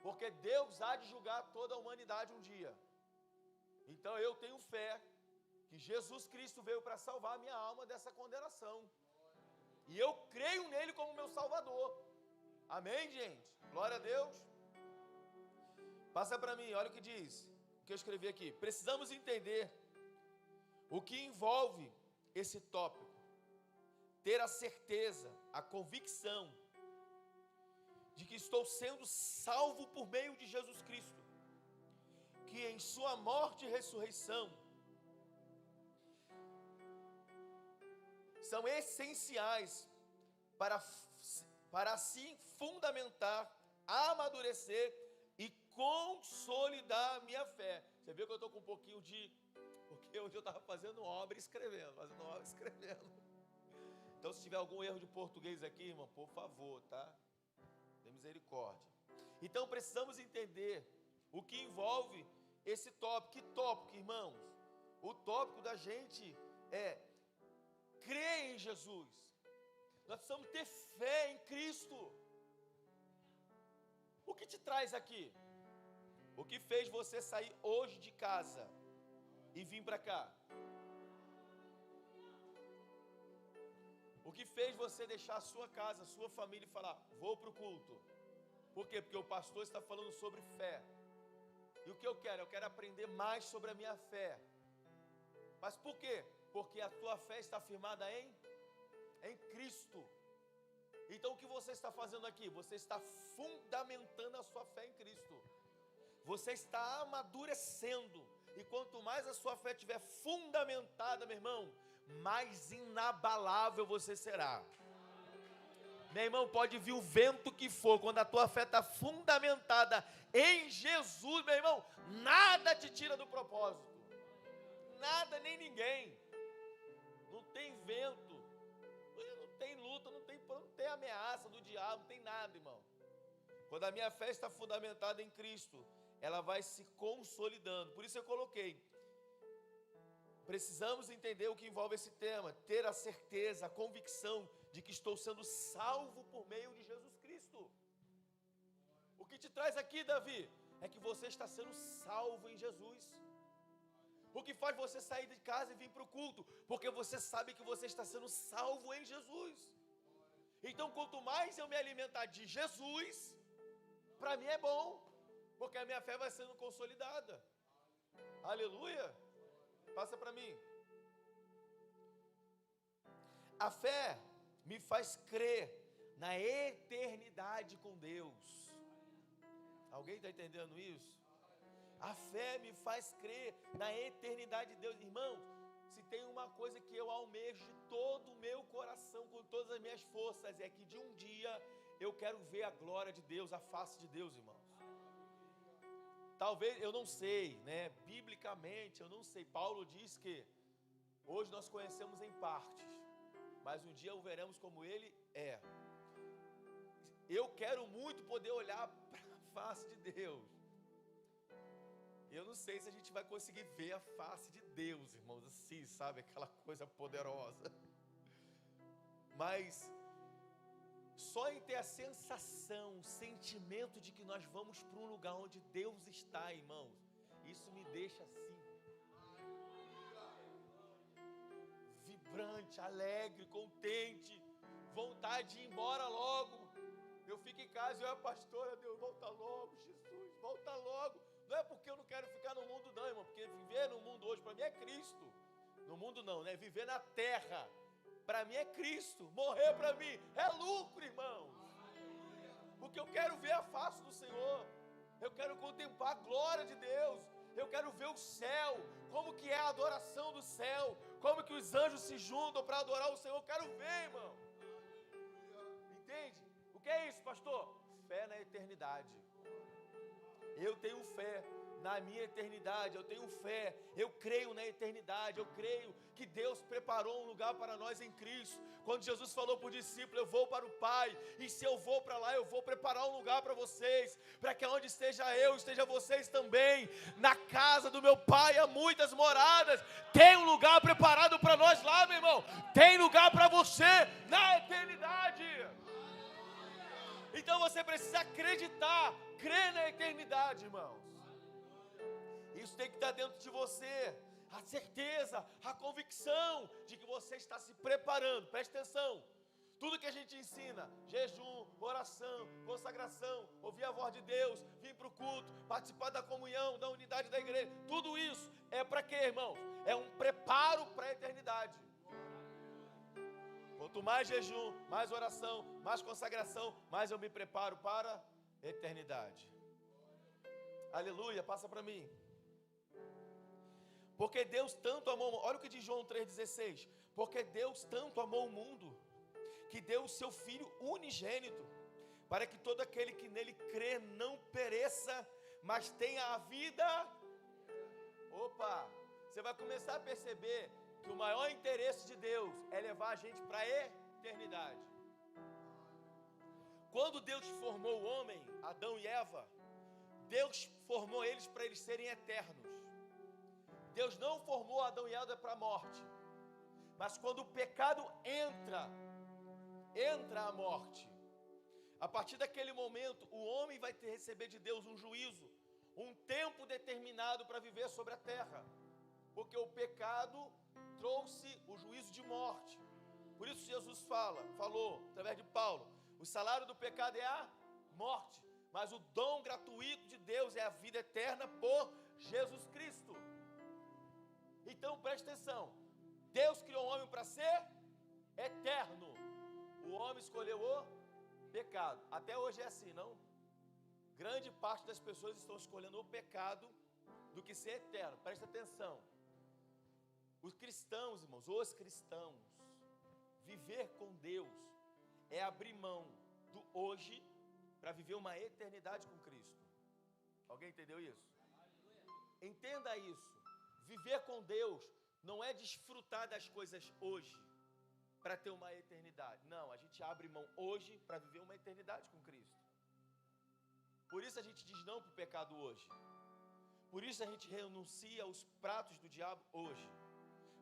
Speaker 1: Porque Deus há de julgar toda a humanidade um dia. Então eu tenho fé que Jesus Cristo veio para salvar a minha alma dessa condenação. E eu creio nele como meu Salvador. Amém, gente? Glória a Deus. Passa para mim, olha o que diz. O que eu escrevi aqui. Precisamos entender o que envolve esse tópico. Ter a certeza, a convicção de que estou sendo salvo por meio de Jesus Cristo. Que em sua morte e ressurreição são essenciais para assim fundamentar, amadurecer e consolidar a minha fé. Você viu que eu estou com um pouquinho de... Porque hoje eu estava fazendo obra e escrevendo. Então se tiver algum erro de português aqui, irmão, por favor, tá? Dê misericórdia. Então precisamos entender o que envolve esse tópico. Que tópico, irmãos? O tópico da gente é crer em Jesus. Nós precisamos ter fé em Cristo. O que te traz aqui? O que fez você sair hoje de casa e vir para cá? O que fez você deixar a sua casa, a sua família e falar, vou para o culto? Por quê? Porque o pastor está falando sobre fé. E o que eu quero? Eu quero aprender mais sobre a minha fé. Mas por quê? Porque a tua fé está firmada em Cristo. Então o que você está fazendo aqui? Você está fundamentando a sua fé em Cristo. Você está amadurecendo. E quanto mais a sua fé estiver fundamentada, meu irmão, mais inabalável você será. Meu irmão, pode vir o vento que for, quando a tua fé está fundamentada em Jesus, meu irmão, nada te tira do propósito. Nada, nem ninguém. Não tem vento, não tem luta, não tem ameaça do diabo, não tem nada, irmão. Quando a minha fé está fundamentada em Cristo, ela vai se consolidando. Por isso eu coloquei, precisamos entender o que envolve esse tema, ter a certeza, a convicção de que estou sendo salvo por meio de Jesus Cristo. O que te traz aqui, Davi, é que você está sendo salvo em Jesus. O que faz você sair de casa e vir para o culto? Porque você sabe que você está sendo salvo em Jesus. Então, quanto mais eu me alimentar de Jesus, para mim é bom, porque a minha fé vai sendo consolidada. Aleluia! Passa para mim. A fé me faz crer na eternidade com Deus. Alguém está entendendo isso? A fé me faz crer na eternidade de Deus. Irmãos, se tem uma coisa que eu almejo de todo o meu coração, com todas as minhas forças, é que de um dia eu quero ver a glória de Deus, a face de Deus, irmãos. Talvez, eu não sei, né? Biblicamente, eu não sei. Paulo diz que hoje nós conhecemos em partes, mas um dia o veremos como ele é. Eu quero muito poder olhar para a face de Deus. Eu não sei se a gente vai conseguir ver a face de Deus, irmãos, assim, sabe? Aquela coisa poderosa. Mas só em ter a sensação, o sentimento de que nós vamos para um lugar onde Deus está, irmãos, isso me deixa assim, vibrante, alegre, contente, vontade de ir embora logo. Eu fico em casa e eu, pastora, Deus, volta logo, Jesus, volta logo. Não é porque eu não quero ficar no mundo não, irmão, porque viver no mundo hoje para mim é Cristo. No mundo não, né? Viver na terra para mim é Cristo. Morrer para mim é lucro, irmãos. Porque eu quero ver a face do Senhor. Eu quero contemplar a glória de Deus. Eu quero ver o céu, como que é a adoração do céu, como que os anjos se juntam para adorar o Senhor. Eu quero ver, irmão. Entende? O que é isso, pastor? Fé na eternidade. Eu tenho fé na minha eternidade, eu tenho fé, eu creio na eternidade, eu creio que Deus preparou um lugar para nós em Cristo. Quando Jesus falou para o discípulo, eu vou para o Pai, e se eu vou para lá, eu vou preparar um lugar para vocês, para que onde esteja eu, esteja vocês também. Na casa do meu Pai há muitas moradas, tem um lugar preparado para nós lá, meu irmão, tem lugar para você na eternidade. Então você precisa acreditar, crer na eternidade, irmãos. Isso tem que estar dentro de você, a certeza, a convicção de que você está se preparando. Preste atenção, tudo que a gente ensina, jejum, oração, consagração, ouvir a voz de Deus, vir para o culto, participar da comunhão, da unidade da igreja, tudo isso é para quê, irmãos? É um preparo para a eternidade. Quanto mais jejum, mais oração, mais consagração, mais eu me preparo para a eternidade. Aleluia, passa para mim. Porque Deus tanto amou, olha o que diz João 3,16. Porque Deus tanto amou o mundo, que deu o seu Filho unigênito, para que todo aquele que nele crê não pereça, mas tenha a vida. Opa, você vai começar a perceber que o maior interesse de Deus é levar a gente para a eternidade. Quando Deus formou o homem, Adão e Eva, Deus formou eles para eles serem eternos. Deus não formou Adão e Eva para a morte. Mas quando o pecado entra a morte. A partir daquele momento, o homem vai receber de Deus um juízo, um tempo determinado para viver sobre a terra. Porque o pecado trouxe o juízo de morte. Por isso Jesus falou, através de Paulo, o salário do pecado é a morte, mas o dom gratuito de Deus é a vida eterna por Jesus Cristo. Então preste atenção, Deus criou o homem para ser eterno. O homem escolheu o pecado. Até hoje é assim, não? Grande parte das pessoas estão escolhendo o pecado do que ser eterno. Presta atenção. Os cristãos, irmãos, os cristãos, viver com Deus é abrir mão do hoje para viver uma eternidade com Cristo. Alguém entendeu isso? Entenda isso. Viver com Deus não é desfrutar das coisas hoje para ter uma eternidade. Não, a gente abre mão hoje para viver uma eternidade com Cristo. Por isso a gente diz não para o pecado hoje. Por isso a gente renuncia aos pratos do diabo hoje.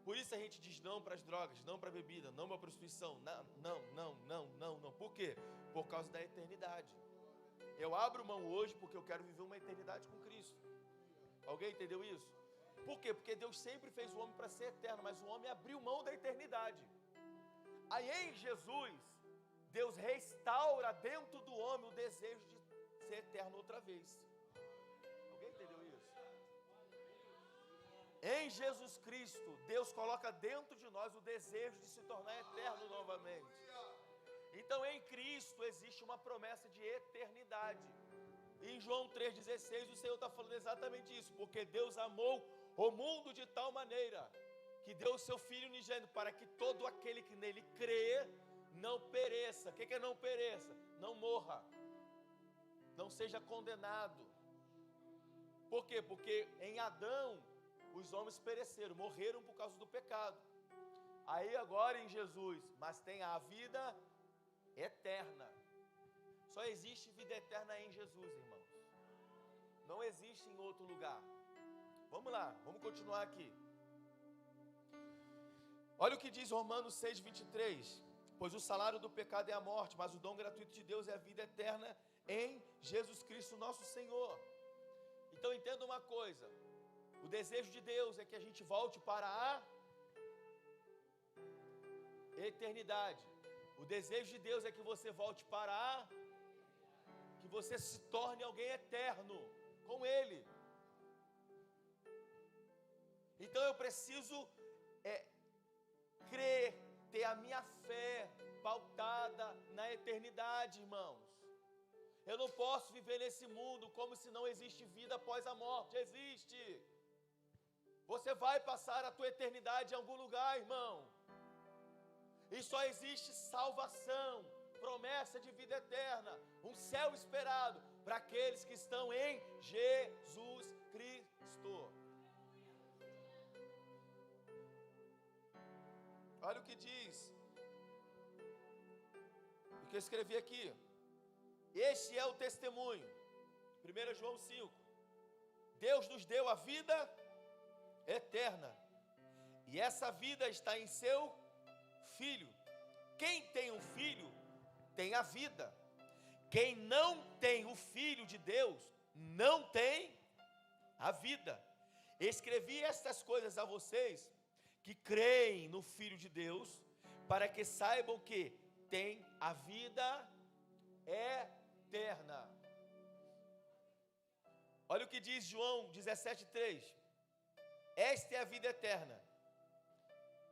Speaker 1: Por isso a gente diz não para as drogas, não para a bebida, não para a prostituição. Não. Por quê? Por causa da eternidade. Eu abro mão hoje porque eu quero viver uma eternidade com Cristo. Alguém entendeu isso? Por quê? Porque Deus sempre fez o homem para ser eterno, mas o homem abriu mão da eternidade. Aí em Jesus, Deus restaura dentro do homem o desejo de ser eterno outra vez. Alguém entendeu isso? Em Jesus Cristo, Deus coloca dentro de nós o desejo de se tornar eterno novamente. Então em Cristo existe uma promessa de eternidade. Em João 3,16 o Senhor está falando exatamente isso. Porque Deus amou o mundo de tal maneira que deu o seu Filho unigênito para que todo aquele que nele crê não pereça. O que é não pereça? Não morra, não seja condenado. Por quê? Porque em Adão os homens pereceram, morreram por causa do pecado. Aí agora em Jesus, mas tem a vida eterna. Só existe vida eterna em Jesus, irmãos. Não existe em outro lugar. Vamos lá, vamos continuar aqui. Olha o que diz Romanos 6,23. Pois o salário do pecado é a morte, mas o dom gratuito de Deus é a vida eterna em Jesus Cristo nosso Senhor. Então entenda uma coisa. O desejo de Deus é que a gente volte para a eternidade. O desejo de Deus é que você volte para a... que você se torne alguém eterno com Ele. Então eu preciso crer, ter a minha fé pautada na eternidade, irmãos. Eu não posso viver nesse mundo como se não existe vida após a morte. Existe. Você vai passar a tua eternidade em algum lugar, irmão. E só existe salvação, promessa de vida eterna, um céu esperado para aqueles que estão em Jesus Cristo. Olha o que diz, o que eu escrevi aqui. Este é o testemunho, 1 João 5. Deus nos deu a vida eterna, e essa vida está em seu Filho. Quem tem um filho tem a vida. Quem não tem o Filho de Deus não tem a vida. Escrevi estas coisas a vocês que creem no Filho de Deus, para que saibam que tem a vida eterna. Olha o que diz João 17,3. Esta é a vida eterna,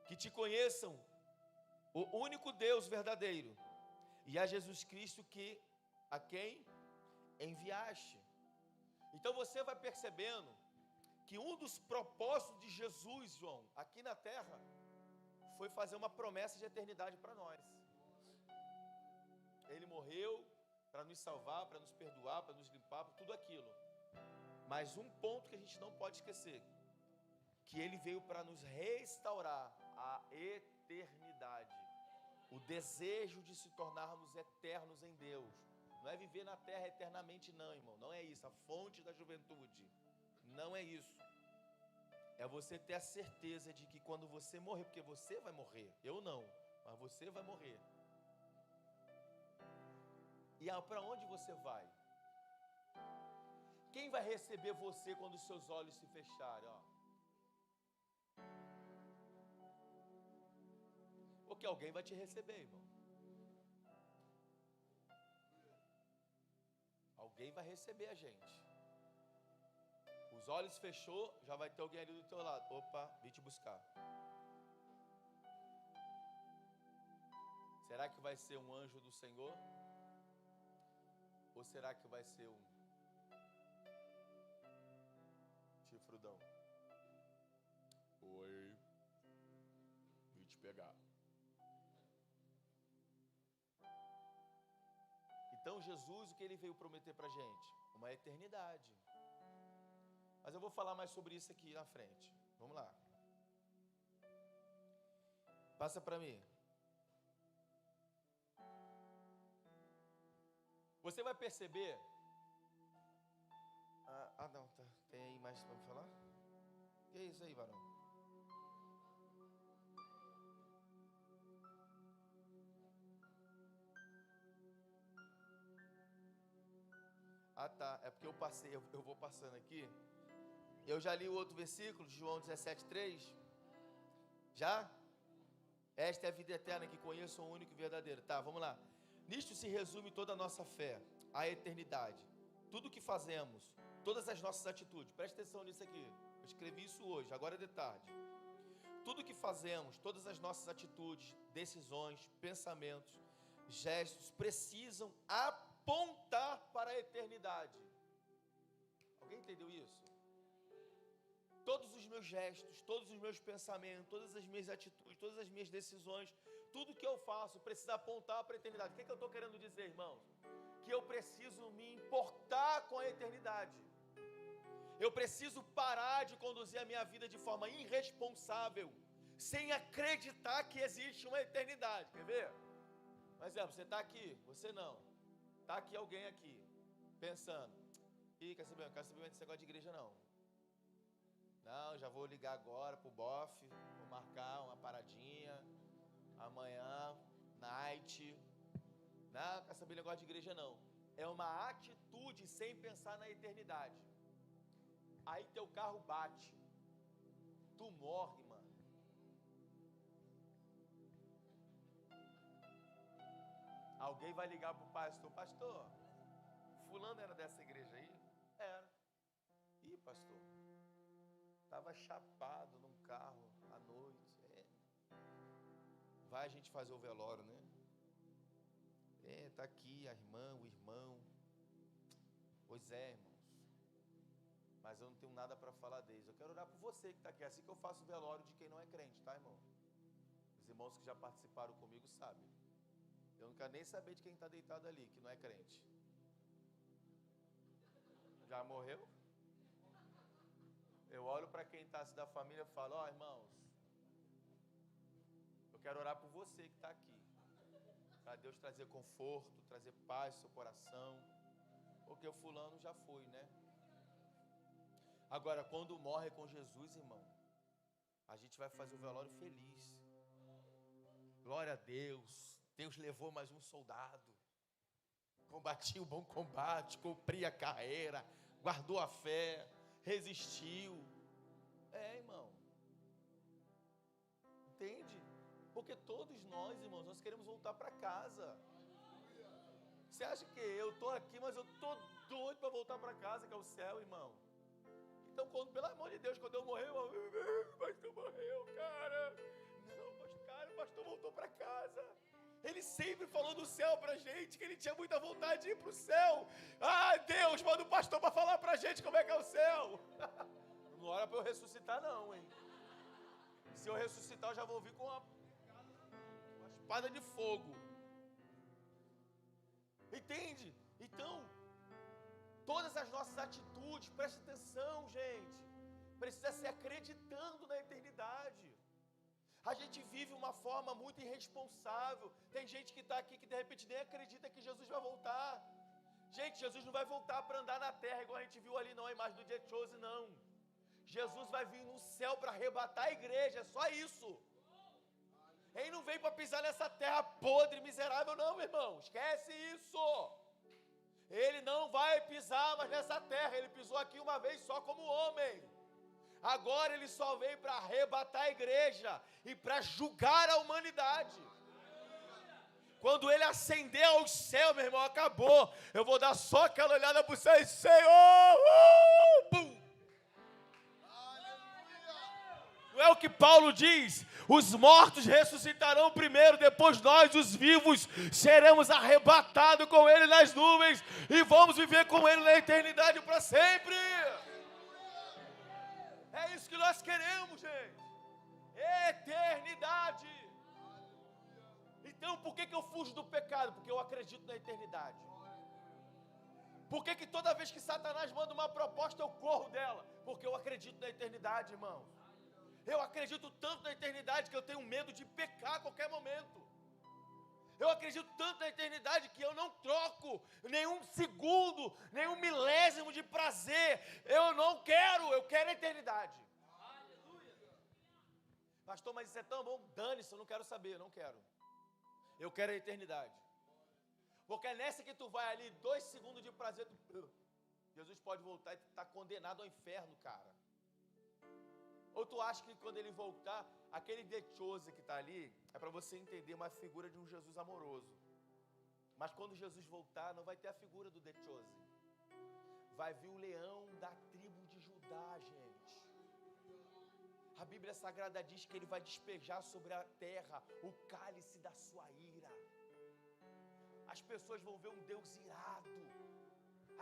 Speaker 1: que te conheçam o único Deus verdadeiro e a Jesus Cristo a quem enviaste. Então você vai percebendo que um dos propósitos de Jesus, João, aqui na terra, foi fazer uma promessa de eternidade para nós. Ele morreu para nos salvar, para nos perdoar, para nos limpar, para tudo aquilo. Mas um ponto que a gente não pode esquecer, que ele veio para nos restaurar a eternidade. O desejo de se tornarmos eternos em Deus. Não é viver na terra eternamente não, irmão. Não é isso, a fonte da juventude. Não é isso. É você ter a certeza de que quando você morrer, porque você vai morrer, eu não, mas você vai morrer. E para onde você vai? Quem vai receber você quando os seus olhos se fecharem? Porque alguém vai te receber, irmão. Alguém vai receber a gente. Os olhos fechou, já vai ter alguém ali do teu lado. Opa, vim te buscar. Será que vai ser um anjo do Senhor? Ou será que vai ser um chifrudão. Oi. Vim te pegar. Então Jesus, o que ele veio prometer pra gente? Uma eternidade. Mas eu vou falar mais sobre isso aqui na frente. Vamos lá. Passa para mim. Você vai perceber... não, tá. Tem aí mais para me falar? Que é isso aí, varão? Tá. É porque eu passei, eu vou passando aqui. Eu já li o outro versículo, de João 17:3. Já? Esta é a vida eterna, que conheço o único e verdadeiro. Tá, vamos lá. Nisto se resume toda a nossa fé, a eternidade. Tudo que fazemos, todas as nossas atitudes. Preste atenção nisso aqui. Eu escrevi isso hoje, agora é de tarde. Tudo que fazemos, todas as nossas atitudes, decisões, pensamentos, gestos, precisam apontar para a eternidade. Alguém entendeu isso? Todos os meus gestos, todos os meus pensamentos, todas as minhas atitudes, todas as minhas decisões, tudo que eu faço precisa apontar para a eternidade. O que eu estou querendo dizer, irmãos? Que eu preciso me importar com a eternidade. Eu preciso parar de conduzir a minha vida de forma irresponsável, sem acreditar que existe uma eternidade. Quer ver? Por exemplo, você está aqui, você não. Está aqui alguém aqui, pensando. Quer saber? Não quero saber desse negócio de igreja, não. Não, já vou ligar agora pro bofe, vou marcar uma paradinha, amanhã, night. Não, quer saber negócio de igreja, não. É uma atitude sem pensar na eternidade. Aí teu carro bate, tu morre, mano. Alguém vai ligar pro pastor: pastor, fulano era dessa igreja aí? Era. Ih, pastor, estava chapado num carro à noite. Vai a gente fazer o velório, né? Tá aqui a irmã, o irmão. Pois é, irmãos. Mas eu não tenho nada para falar deles. Eu quero orar por você que está aqui. É assim que eu faço o velório de quem não é crente, tá, irmão? Os irmãos que já participaram comigo sabem. Eu não quero nem saber de quem está deitado ali, que não é crente. Já morreu? Eu olho para quem está da família e falo: irmãos, eu quero orar por você que está aqui, para Deus trazer conforto, trazer paz no seu coração, porque o fulano já foi, né? Agora, quando morre com Jesus, irmão, a gente vai fazer o velório feliz. Glória a Deus. Deus levou mais um soldado, combati o bom combate, cumpri a carreira, guardou a fé, resistiu. Irmão, entende? Porque todos nós, irmãos, nós queremos voltar para casa. Você acha que eu estou aqui, mas eu estou doido para voltar para casa, que é o céu, irmão? Então, pelo amor de Deus, quando eu morrer, o pastor morreu, cara. Não, o pastor voltou para casa. Ele sempre falou do céu pra gente, que ele tinha muita vontade de ir pro céu. Deus, manda o pastor para falar pra gente como é que é o céu. Não ora para eu ressuscitar, não, hein? Se eu ressuscitar, eu já vou vir com uma espada de fogo. Entende? Então, todas as nossas atitudes, preste atenção, gente, precisa ser acreditando na eternidade. A gente vive uma forma muito irresponsável. Tem gente que está aqui que de repente nem acredita que Jesus vai voltar. Gente, Jesus não vai voltar para andar na terra igual a gente viu ali, não, a imagem do dia de Chose, não. Jesus vai vir no céu para arrebatar a igreja, é só isso. Ele não vem para pisar nessa terra podre, miserável, não, meu irmão. Esquece isso. Ele não vai pisar mais nessa terra. Ele pisou aqui uma vez só como homem. Agora ele só veio para arrebatar a igreja e para julgar a humanidade. Quando ele ascender aos céus, meu irmão, acabou. Eu vou dar só aquela olhada para o céu e Senhor! Não é o que Paulo diz? Os mortos ressuscitarão primeiro, depois nós, os vivos, seremos arrebatados com ele nas nuvens e vamos viver com ele na eternidade para sempre. nós queremos, gente? Eternidade. Então, por que eu fujo do pecado? Porque eu acredito na eternidade. Por que toda vez que Satanás manda uma proposta, eu corro dela? Porque eu acredito na eternidade, irmãos. Eu acredito tanto na eternidade que eu tenho medo de pecar a qualquer momento. Eu acredito tanto na eternidade que eu não troco nenhum segundo, nenhum milésimo de prazer. Eu não quero, eu quero a eternidade. Pastor, mas isso é tão bom, dane-se, eu não quero saber, eu não quero. Eu quero a eternidade. Porque é nessa que tu vai ali, 2 segundos de prazer, Jesus pode voltar e tu está condenado ao inferno, cara. Ou tu acha que quando ele voltar, aquele The Chosen que está ali, é para você entender uma figura de um Jesus amoroso. Mas quando Jesus voltar, não vai ter a figura do The Chosen. Vai vir o leão da tribo de Judá, gente. A Bíblia Sagrada diz que ele vai despejar sobre a terra o cálice da sua ira. As pessoas vão ver um Deus irado.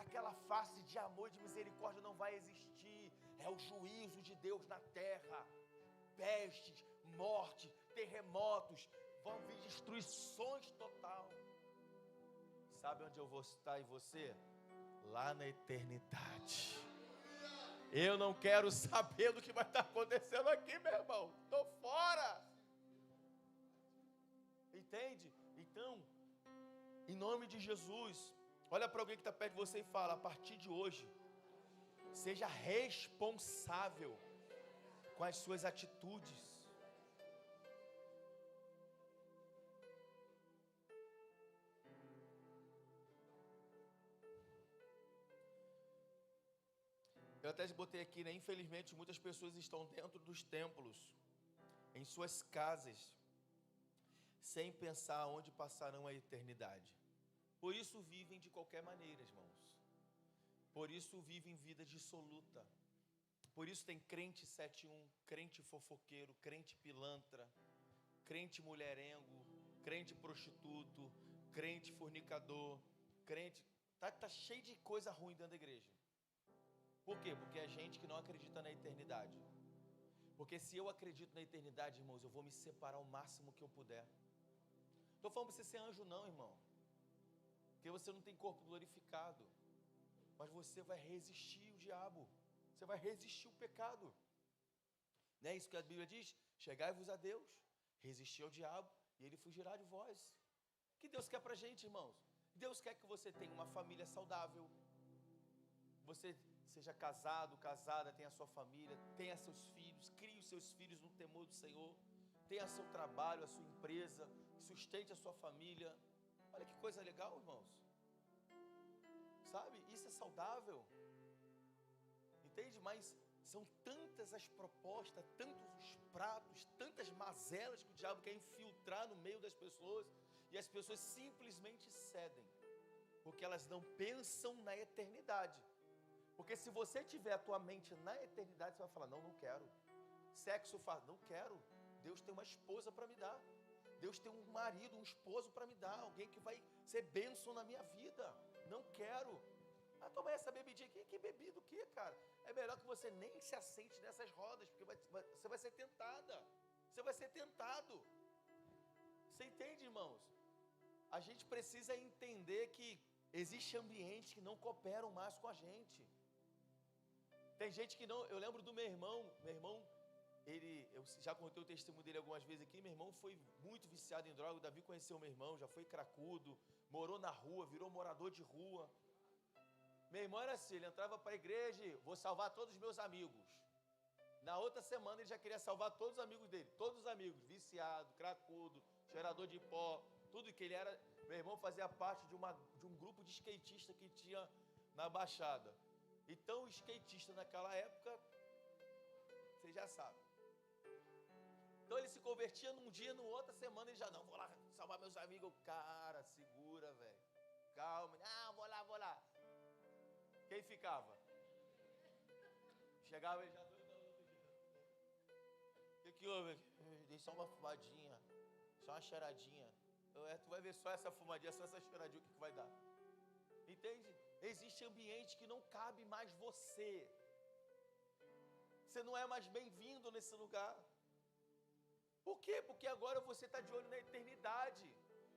Speaker 1: Aquela face de amor e de misericórdia não vai existir. É o juízo de Deus na terra. Pestes, morte, terremotos, vão vir destruições total. Sabe onde eu vou estar e você? Lá na eternidade. Eu não quero saber do que vai estar acontecendo aqui, meu irmão. Estou fora. Entende? Então, em nome de Jesus, olha para alguém que está perto de você e fala: a partir de hoje, seja responsável com as suas atitudes. Eu até botei aqui, né? Infelizmente, muitas pessoas estão dentro dos templos, em suas casas, sem pensar onde passarão a eternidade. Por isso vivem de qualquer maneira, irmãos. Por isso vivem vida dissoluta. Por isso tem crente 7-1, crente fofoqueiro, crente pilantra, crente mulherengo, crente prostituto, crente fornicador, crente... Tá cheio de coisa ruim dentro da igreja. Por quê? Porque é gente que não acredita na eternidade. Porque se eu acredito na eternidade, irmãos, eu vou me separar o máximo que eu puder. Estou falando para você ser anjo não, irmão. Porque você não tem corpo glorificado. Mas você vai resistir o diabo. Você vai resistir o pecado. Não é isso que a Bíblia diz? Chegai-vos a Deus, resistir ao diabo e ele fugirá de vós. O que Deus quer para a gente, irmãos? Deus quer que você tenha uma família saudável. Você seja casado, casada, tenha sua família, tenha seus filhos, crie os seus filhos no temor do Senhor, tenha seu trabalho, a sua empresa, sustente a sua família. Olha que coisa legal, irmãos. Sabe? Isso é saudável. Entende? Mas são tantas as propostas, tantos os pratos, tantas mazelas que o diabo quer infiltrar no meio das pessoas, e as pessoas simplesmente cedem, porque elas não pensam na eternidade. Porque se você tiver a tua mente na eternidade, você vai falar: não quero. Sexo faz, não quero. Deus tem uma esposa para me dar. Deus tem um marido, um esposo para me dar. Alguém que vai ser bênção na minha vida. Não quero. Ah, toma essa bebidinha aqui. Que bebida o quê, cara? É melhor que você nem se assente nessas rodas, porque você vai ser tentada. Você vai ser tentado. Você entende, irmãos? A gente precisa entender que existem ambientes que não cooperam mais com a gente. Tem gente que não... Eu lembro do meu irmão, eu já contei o testemunho dele algumas vezes aqui. Meu irmão foi muito viciado em droga. O Davi conheceu meu irmão, já foi cracudo, morou na rua, virou morador de rua. Meu irmão era assim, ele entrava para a igreja e: vou salvar todos os meus amigos. Na outra semana ele já queria salvar todos os amigos dele, todos os amigos, viciado, cracudo, cheirador de pó, tudo que ele era. Meu irmão fazia parte de um grupo de skatistas que tinha na Baixada. Então o skatista naquela época, você já sabe. Então ele se convertia num dia, na outra semana ele já: não, vou lá salvar meus amigos. Cara, segura, velho. Calma. Não, vou lá. Quem ficava? Chegava ele já doido no outro dia. O que houve? Dei só uma fumadinha, só uma cheiradinha. Tu vai ver só essa fumadinha, só essa cheiradinha, o que vai dar? Entende? Existe ambiente que não cabe mais você. Você você não é mais bem-vindo nesse lugar. Por quê? Porque agora você está de olho na eternidade.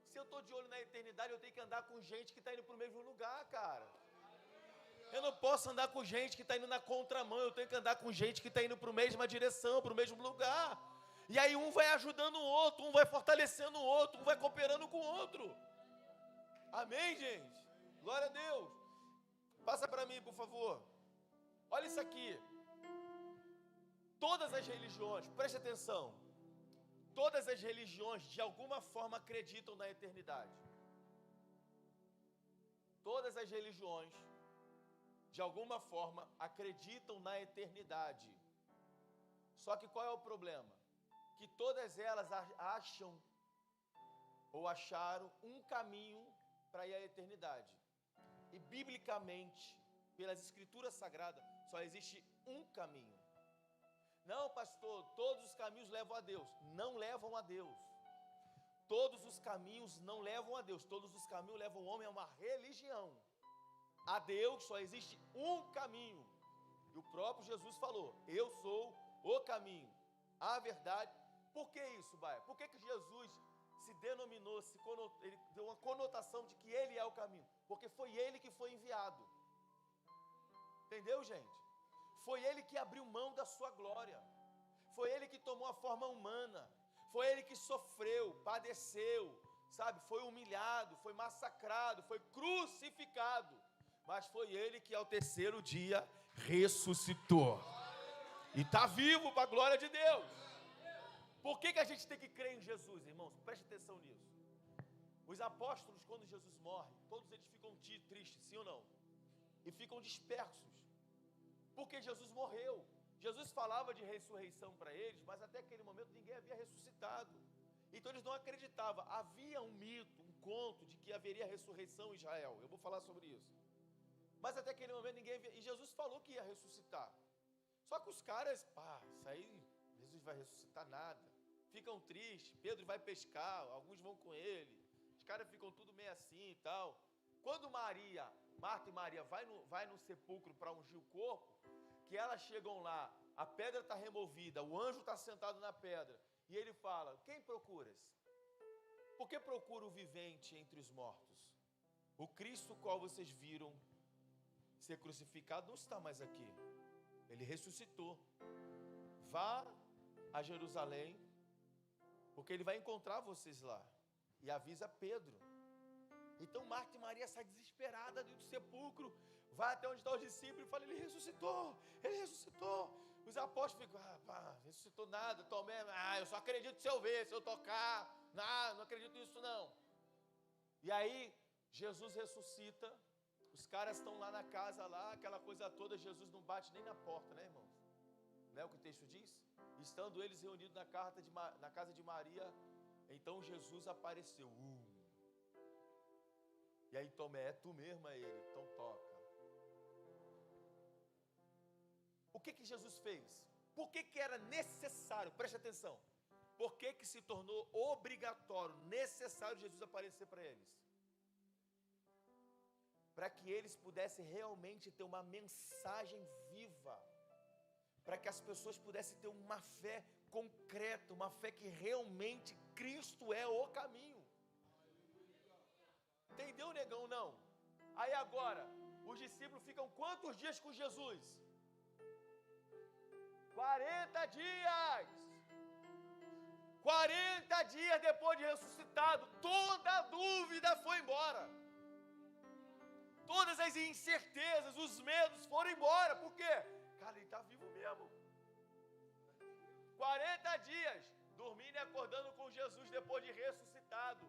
Speaker 1: Se eu estou de olho na eternidade, eu tenho que andar com gente que está indo para o mesmo lugar, cara. Eu não posso andar com gente que está indo na contramão, eu tenho que andar com gente que está indo para a mesma direção, para o mesmo lugar. E aí um vai ajudando o outro, um vai fortalecendo o outro, um vai cooperando com o outro. Amém, gente? Glória a Deus. Passa para mim, por favor. Olha isso aqui. Todas as religiões, preste atenção. Todas as religiões, de alguma forma, acreditam na eternidade. Todas as religiões, de alguma forma, acreditam na eternidade. Só que qual é o problema? Que todas elas acham ou acharam um caminho para ir à eternidade. E biblicamente, pelas escrituras sagradas, só existe um caminho. Não, pastor, todos os caminhos levam a Deus. Não levam a Deus. Todos os caminhos não levam a Deus. Todos os caminhos levam o homem a uma religião. A Deus só existe um caminho. E o próprio Jesus falou: eu sou o caminho, a verdade. Por que isso, Baia? Por que Jesus se denominou, ele deu uma conotação de que ele é o caminho? Porque foi ele que foi enviado. Entendeu, gente? Foi ele que abriu mão da sua glória. Foi ele que tomou a forma humana. Foi ele que sofreu, padeceu, sabe? Foi humilhado, foi massacrado, foi crucificado. Mas foi ele que ao terceiro dia ressuscitou. E está vivo para a glória de Deus. Por que a gente tem que crer em Jesus, irmãos? Preste atenção nisso. Os apóstolos, quando Jesus morre, todos eles ficam tristes, sim ou não? E ficam dispersos. Porque Jesus morreu. Jesus falava de ressurreição para eles, mas até aquele momento ninguém havia ressuscitado. Então eles não acreditavam. Havia um mito, um conto de que haveria ressurreição em Israel. Eu vou falar sobre isso. Mas até aquele momento ninguém havia... E Jesus falou que ia ressuscitar. Só que os caras, isso aí, Jesus vai ressuscitar nada. Ficam tristes, Pedro vai pescar, alguns vão com ele. Os caras ficam tudo meio assim e tal. Quando Marta e Maria vai no sepulcro para ungir o corpo, que elas chegam lá, a pedra está removida, o anjo está sentado na pedra, e ele fala: quem procuras? Por que procura o vivente entre os mortos? O Cristo qual vocês viram ser crucificado não está mais aqui. Ele ressuscitou. Vá a Jerusalém, porque ele vai encontrar vocês lá. E avisa Pedro. Então Marta e Maria saem desesperadas do sepulcro, vai até onde estão os discípulos e fala: ele ressuscitou, ele ressuscitou. Os apóstolos ficam: ressuscitou nada, Tomé, eu só acredito se eu ver, se eu tocar, não acredito nisso não. E aí Jesus ressuscita, os caras estão lá na casa, lá, aquela coisa toda, Jesus não bate nem na porta, né, irmãos? Não é o que o texto diz? Estando eles reunidos na casa de Maria, então Jesus apareceu. E aí Tomé: é tu mesmo, é ele, então toca. O que Jesus fez? Por que era necessário? Preste atenção. Por que se tornou obrigatório, necessário Jesus aparecer para eles? Para que eles pudessem realmente ter uma mensagem viva. Para que as pessoas pudessem ter uma fé concreta, uma fé que realmente Cristo é o caminho. Entendeu, negão? Não. Aí agora, os discípulos ficam quantos dias com Jesus? 40 dias. 40 dias depois de ressuscitado, toda a dúvida foi embora. Todas as incertezas, os medos foram embora. Por quê? Cara, ele está vivo mesmo. 40 dias, dormindo e acordando com Jesus depois de ressuscitado.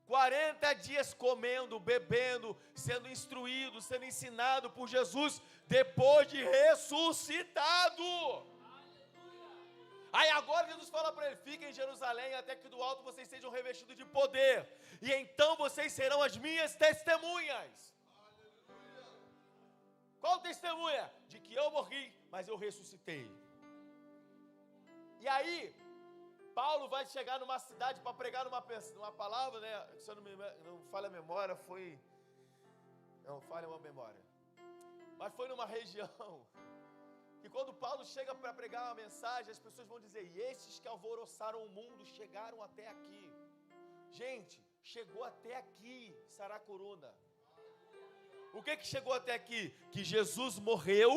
Speaker 1: 40 dias comendo, bebendo, sendo instruído, sendo ensinado por Jesus depois de ressuscitado. Aí agora Jesus fala para ele: fiquem em Jerusalém até que do alto vocês sejam revestidos de poder. E então vocês serão as minhas testemunhas. Qual testemunha? De que eu morri, mas eu ressuscitei. E aí, Paulo vai chegar numa cidade para pregar numa palavra, né? Se eu não falha a memória, não falha uma memória. Mas foi numa região que quando Paulo Paulo chega para pregar uma mensagem, as pessoas vão dizer: e esses que alvoroçaram o mundo chegaram até aqui. Gente, chegou até aqui Saracuruna. O que chegou até aqui? Que Jesus morreu,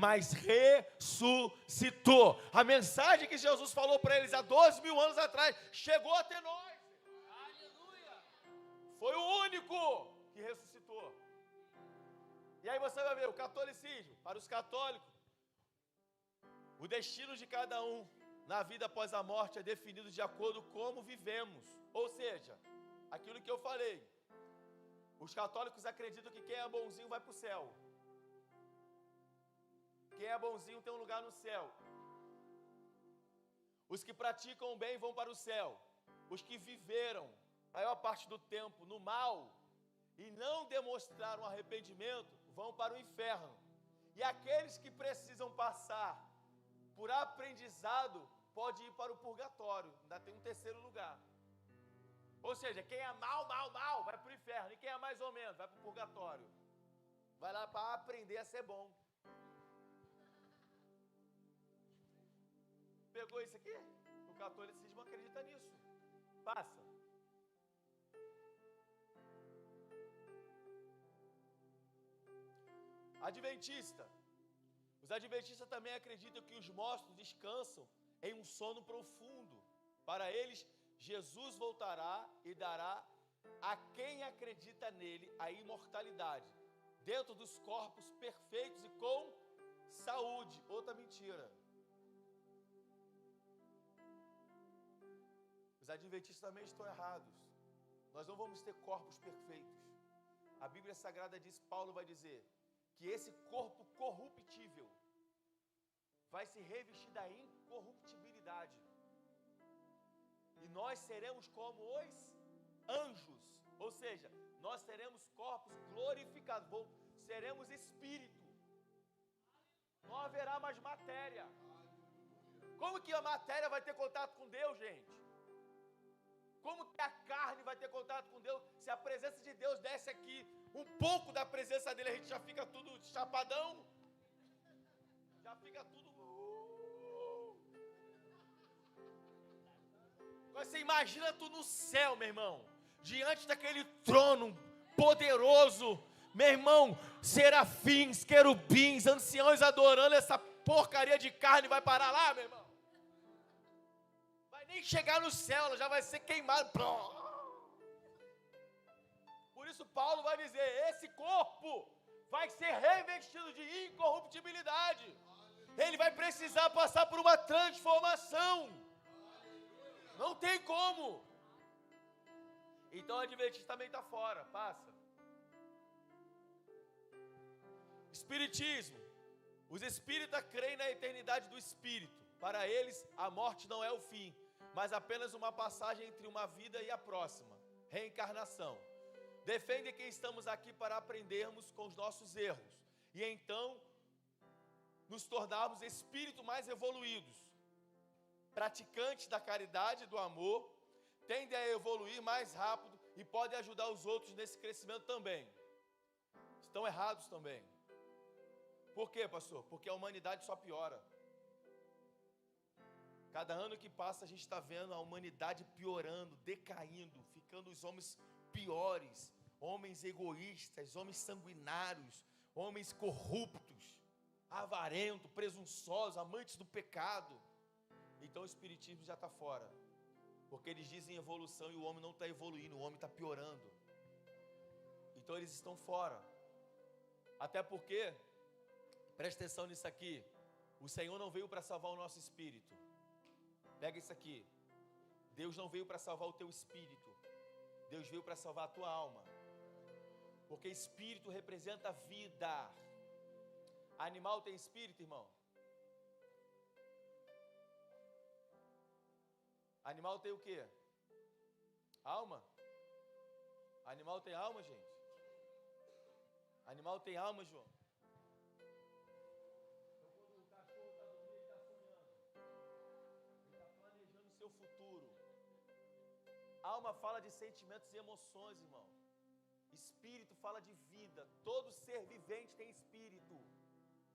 Speaker 1: mas ressuscitou. A mensagem que Jesus falou para eles há 2.000 anos atrás chegou até nós. Aleluia! Foi o único que ressuscitou. E aí você vai ver o catolicismo. Para os católicos, o destino de cada um na vida após a morte é definido de acordo com como vivemos. Ou seja, aquilo que eu falei. Os católicos acreditam que quem é bonzinho vai para o céu. Quem é bonzinho tem um lugar no céu. Os que praticam o bem vão para o céu. Os que viveram a maior parte do tempo no mal e não demonstraram arrependimento vão para o inferno. E aqueles que precisam passar por aprendizado pode ir para o purgatório. Ainda tem um terceiro lugar. Ou seja, quem é mal, vai para o inferno. E quem é mais ou menos, vai para o purgatório. Vai lá para aprender a ser bom. Pegou isso aqui? O catolicismo acredita nisso. Passa. Adventista. Os adventistas também acreditam que os mortos descansam em um sono profundo. Para eles, Jesus voltará e dará a quem acredita nele a imortalidade, dentro dos corpos perfeitos e com saúde. Outra mentira. Os adventistas também estão errados. Nós não vamos ter corpos perfeitos. A Bíblia Sagrada diz, Paulo vai dizer, que esse corpo corruptível vai se revestir da incorruptibilidade. E nós seremos como os anjos. Ou seja, nós teremos corpos glorificados. Seremos espírito. Não haverá mais matéria. Como que a matéria vai ter contato com Deus, gente? Como que a carne vai ter contato com Deus? Se a presença de Deus desce aqui, um pouco da presença dele, a gente já fica tudo chapadão. Já fica tudo... Você imagina tu no céu, meu irmão, diante daquele trono poderoso, meu irmão, serafins, querubins, anciãos adorando essa porcaria de carne, vai parar lá, meu irmão? Vai nem chegar no céu, ela já vai ser queimada. Por isso Paulo vai dizer, esse corpo vai ser revestido de incorruptibilidade. Ele vai precisar passar por uma transformação. Não tem como. Então o adventista também está fora. Passa. Espiritismo. Os espíritas creem na eternidade do espírito. Para eles, a morte não é o fim, mas apenas uma passagem entre uma vida e a próxima. Reencarnação. Defendem que estamos aqui para aprendermos com os nossos erros e então nos tornarmos espíritos mais evoluídos. Praticantes da caridade e do amor, tendem a evoluir mais rápido e podem ajudar os outros nesse crescimento também. Estão errados também. Por quê, pastor? Porque a humanidade só piora. Cada ano que passa a gente está vendo a humanidade piorando, decaindo, ficando os homens piores, homens egoístas, homens sanguinários, homens corruptos, avarentos, presunçosos, amantes do pecado. Então o espiritismo já está fora, porque eles dizem evolução e o homem não está evoluindo, o homem está piorando. Então eles estão fora. Até porque, presta atenção nisso aqui, o Senhor não veio para salvar o nosso espírito. Pega isso aqui. Deus não veio para salvar o teu espírito, Deus veio para salvar a tua alma. Porque espírito representa vida. Animal tem espírito, irmão? Animal tem o quê? Alma? Animal tem alma, gente? Animal tem alma, João? Então quando o cachorro está dormindo, ele está sonhando. Ele está planejando o seu futuro. Alma fala de sentimentos e emoções, irmão. Espírito fala de vida. Todo ser vivente tem espírito.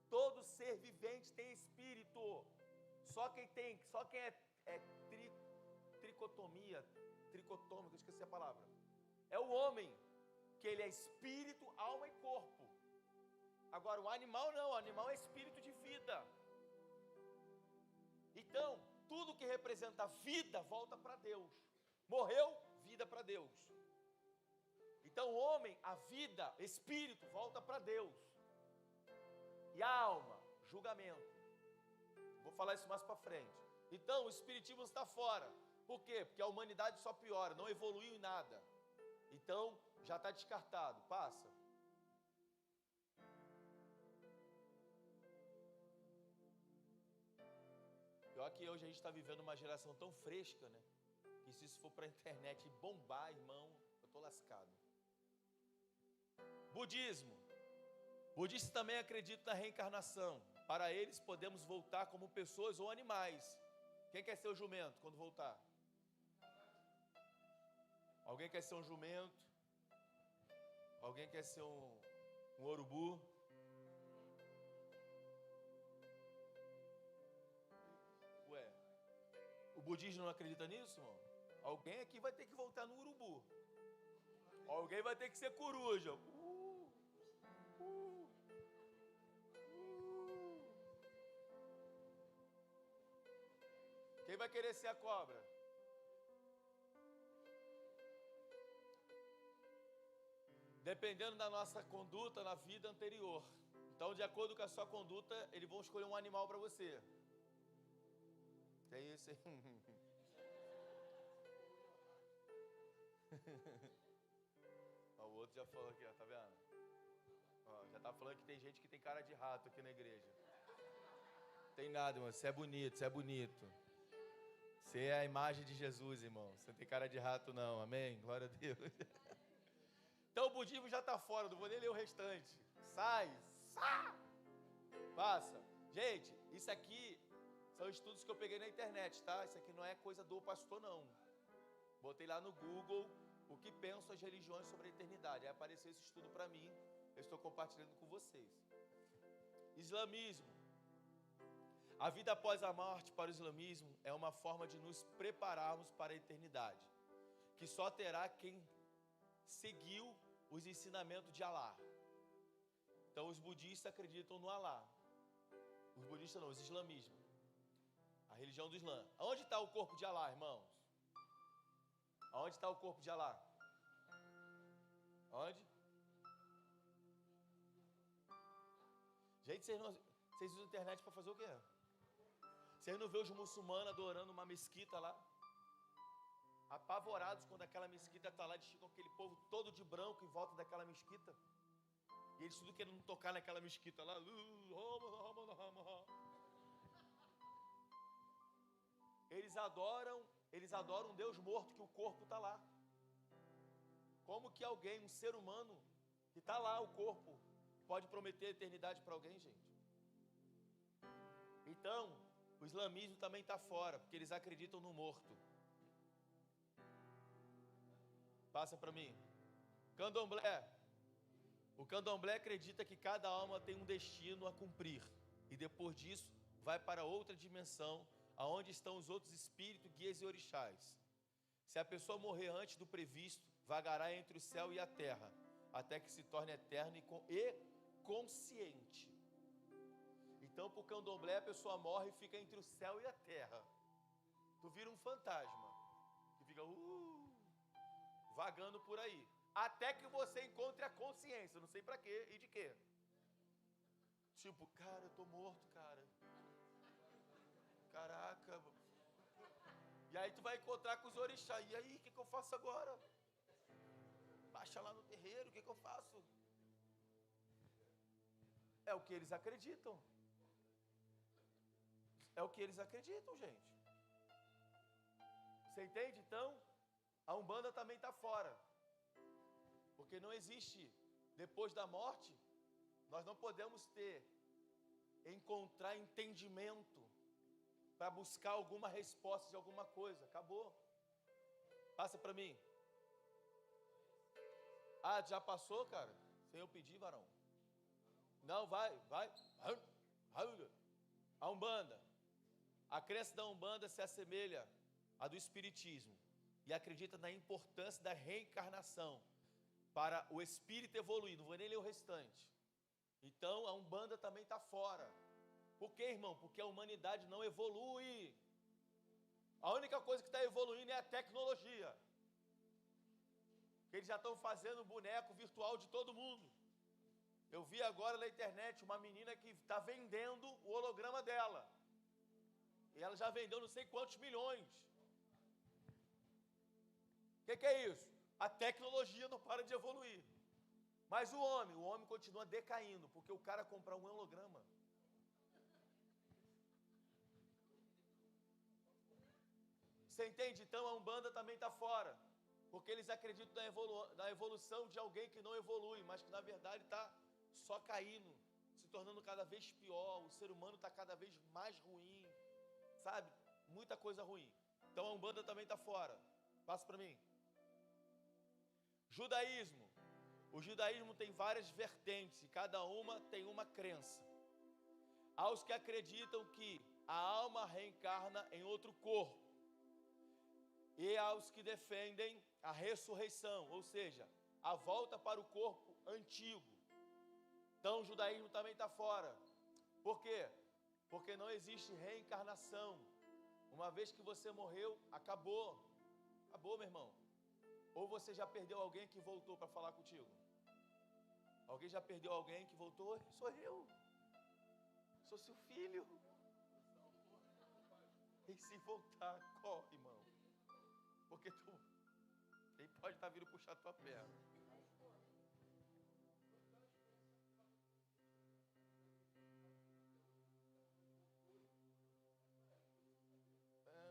Speaker 1: Todo ser vivente tem espírito. Só quem é tricotômico, esqueci a palavra. É o homem, que ele é espírito, alma e corpo. Agora, o animal não, o animal é espírito de vida. Então, tudo que representa vida volta para Deus. Morreu, vida para Deus. Então, o homem, a vida, espírito, volta para Deus. E a alma, julgamento. Vou falar isso mais para frente. Então, o espiritismo está fora. Por quê? Porque a humanidade só piora, não evoluiu em nada. Então, já está descartado. Passa. Pior que hoje a gente está vivendo uma geração tão fresca, né? Que se isso for para a internet bombar, irmão, eu estou lascado. Budismo. Budistas também acreditam na reencarnação. Para eles, podemos voltar como pessoas ou animais. Quem quer ser o jumento quando voltar? Alguém quer ser um jumento? Alguém quer ser um urubu? Ué, o budismo não acredita nisso, irmão? Alguém aqui vai ter que voltar no urubu. Alguém vai ter que ser coruja. Quem vai querer ser a cobra? Dependendo da nossa conduta na vida anterior. Então, de acordo com a sua conduta, eles vão escolher um animal para você. Tem isso aí. Ó, o outro já falou aqui, ó, tá vendo? Ó, já tá falando que tem gente que tem cara de rato aqui na igreja. Tem nada, irmão. Você é bonito, você é bonito. Você é a imagem de Jesus, irmão. Você não tem cara de rato, não. Amém? Glória a Deus. Então o budismo já está fora, não vou nem ler o restante. Sai. Passa. Gente, isso aqui são estudos que eu peguei na internet, tá? Isso aqui não é coisa do pastor, não. Botei lá no Google o que pensam as religiões sobre a eternidade. Aí apareceu esse estudo para mim. Eu estou compartilhando com vocês. Islamismo. A vida após a morte para o islamismo é uma forma de nos prepararmos para a eternidade, que só terá quem seguiu os ensinamentos de Alá. Então os budistas acreditam no Alá. Os budistas não, os islamismos. A religião do Islã. Aonde está o corpo de Alá, irmãos? Aonde está o corpo de Alá? Onde? Gente, vocês usam internet para fazer o quê? Vocês não vê os muçulmanos adorando uma mesquita lá? Apavorados quando aquela mesquita está lá, eles ficam aquele povo todo de branco em volta daquela mesquita. E eles tudo querendo tocar naquela mesquita lá. Eles adoram um Deus morto, que o corpo está lá. Como que alguém, um ser humano, que está lá, o corpo, pode prometer a eternidade para alguém, gente? Então, o islamismo também está fora, porque eles acreditam no morto. Passa para mim. Candomblé. O candomblé acredita que cada alma tem um destino a cumprir. E depois disso, vai para outra dimensão, aonde estão os outros espíritos, guias e orixás. Se a pessoa morrer antes do previsto, vagará entre o céu e a terra, até que se torne eterno e consciente. Então, para o candomblé, a pessoa morre e fica entre o céu e a terra. Tu vira um fantasma, que fica vagando por aí, até que você encontre a consciência, não sei para quê e de quê. Tipo, cara, eu tô morto, cara. Caraca. E aí tu vai encontrar com os orixás. E aí, o que eu faço agora? Baixa lá no terreiro, o que eu faço? É o que eles acreditam. É o que eles acreditam, gente. Você entende? Então, a Umbanda também está fora. Porque não existe, depois da morte, nós não podemos encontrar entendimento para buscar alguma resposta de alguma coisa. Acabou. Passa para mim. Ah, já passou, cara? Sem eu pedir, varão. Não, vai. A Umbanda. A crença da Umbanda se assemelha à do Espiritismo e acredita na importância da reencarnação para o espírito evoluir. Não vou nem ler o restante. Então, a Umbanda também está fora. Por quê, irmão? Porque a humanidade não evolui. A única coisa que está evoluindo é a tecnologia. Eles já estão fazendo boneco virtual de todo mundo. Eu vi agora na internet uma menina que está vendendo o holograma dela. E ela já vendeu não sei quantos milhões. O que é isso? A tecnologia não para de evoluir. Mas o homem continua decaindo, porque o cara compra um holograma. Você entende? Então a Umbanda também está fora. Porque eles acreditam na evolução de alguém que não evolui, mas que na verdade está só caindo, se tornando cada vez pior. O ser humano está cada vez mais ruim, sabe? Muita coisa ruim. Então a Umbanda também está fora. Passa para mim. Judaísmo. O judaísmo tem várias vertentes e cada uma tem uma crença. Há os que acreditam que a alma reencarna em outro corpo. E há os que defendem a ressurreição, ou seja, a volta para o corpo antigo. Então o judaísmo também está fora. Por quê? Porque não existe reencarnação. Uma vez que você morreu, acabou. Acabou, meu irmão. Ou você já perdeu alguém que voltou para falar contigo? Alguém já perdeu alguém que voltou? Sou eu. Sou seu filho. E se voltar, corre, irmão. Porque ele pode estar vindo puxar tua perna.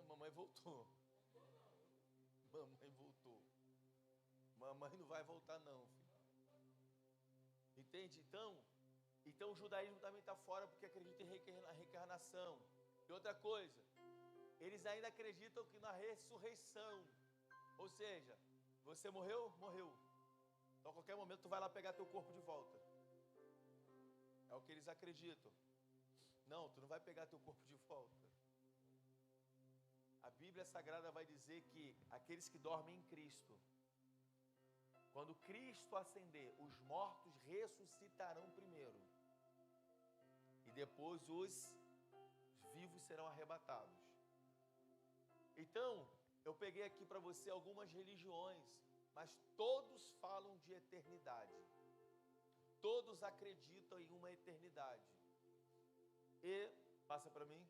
Speaker 1: Mamãe voltou. Mamãe voltou. Mamãe não vai voltar não, filho. Entende? Então o judaísmo também está fora porque acredita em reencarnação. E outra coisa, eles ainda acreditam que na ressurreição. Ou seja, você morreu? Morreu. Então a qualquer momento tu vai lá pegar teu corpo de volta. É o que eles acreditam. Não, tu não vai pegar teu corpo de volta. A Bíblia Sagrada vai dizer que aqueles que dormem em Cristo, quando Cristo ascender, os mortos ressuscitarão primeiro. E depois os vivos serão arrebatados. Então, eu peguei aqui para você algumas religiões, mas todos falam de eternidade. Todos acreditam em uma eternidade. E, passa para mim,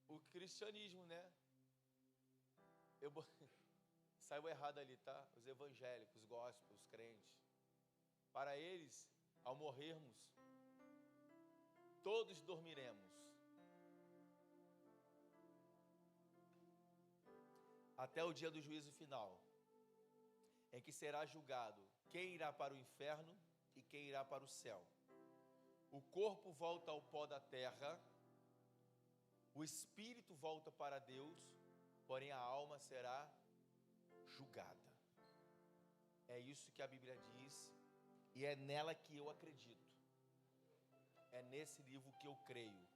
Speaker 1: o cristianismo, né? Saiu errado ali, tá? Os evangélicos, os gospels, os crentes. Para eles, ao morrermos, todos dormiremos. Até o dia do juízo final, em que será julgado quem irá para o inferno e quem irá para o céu. O corpo volta ao pó da terra, o espírito volta para Deus, porém a alma será julgada. É isso que a Bíblia diz e é nela que eu acredito. É nesse livro que eu creio.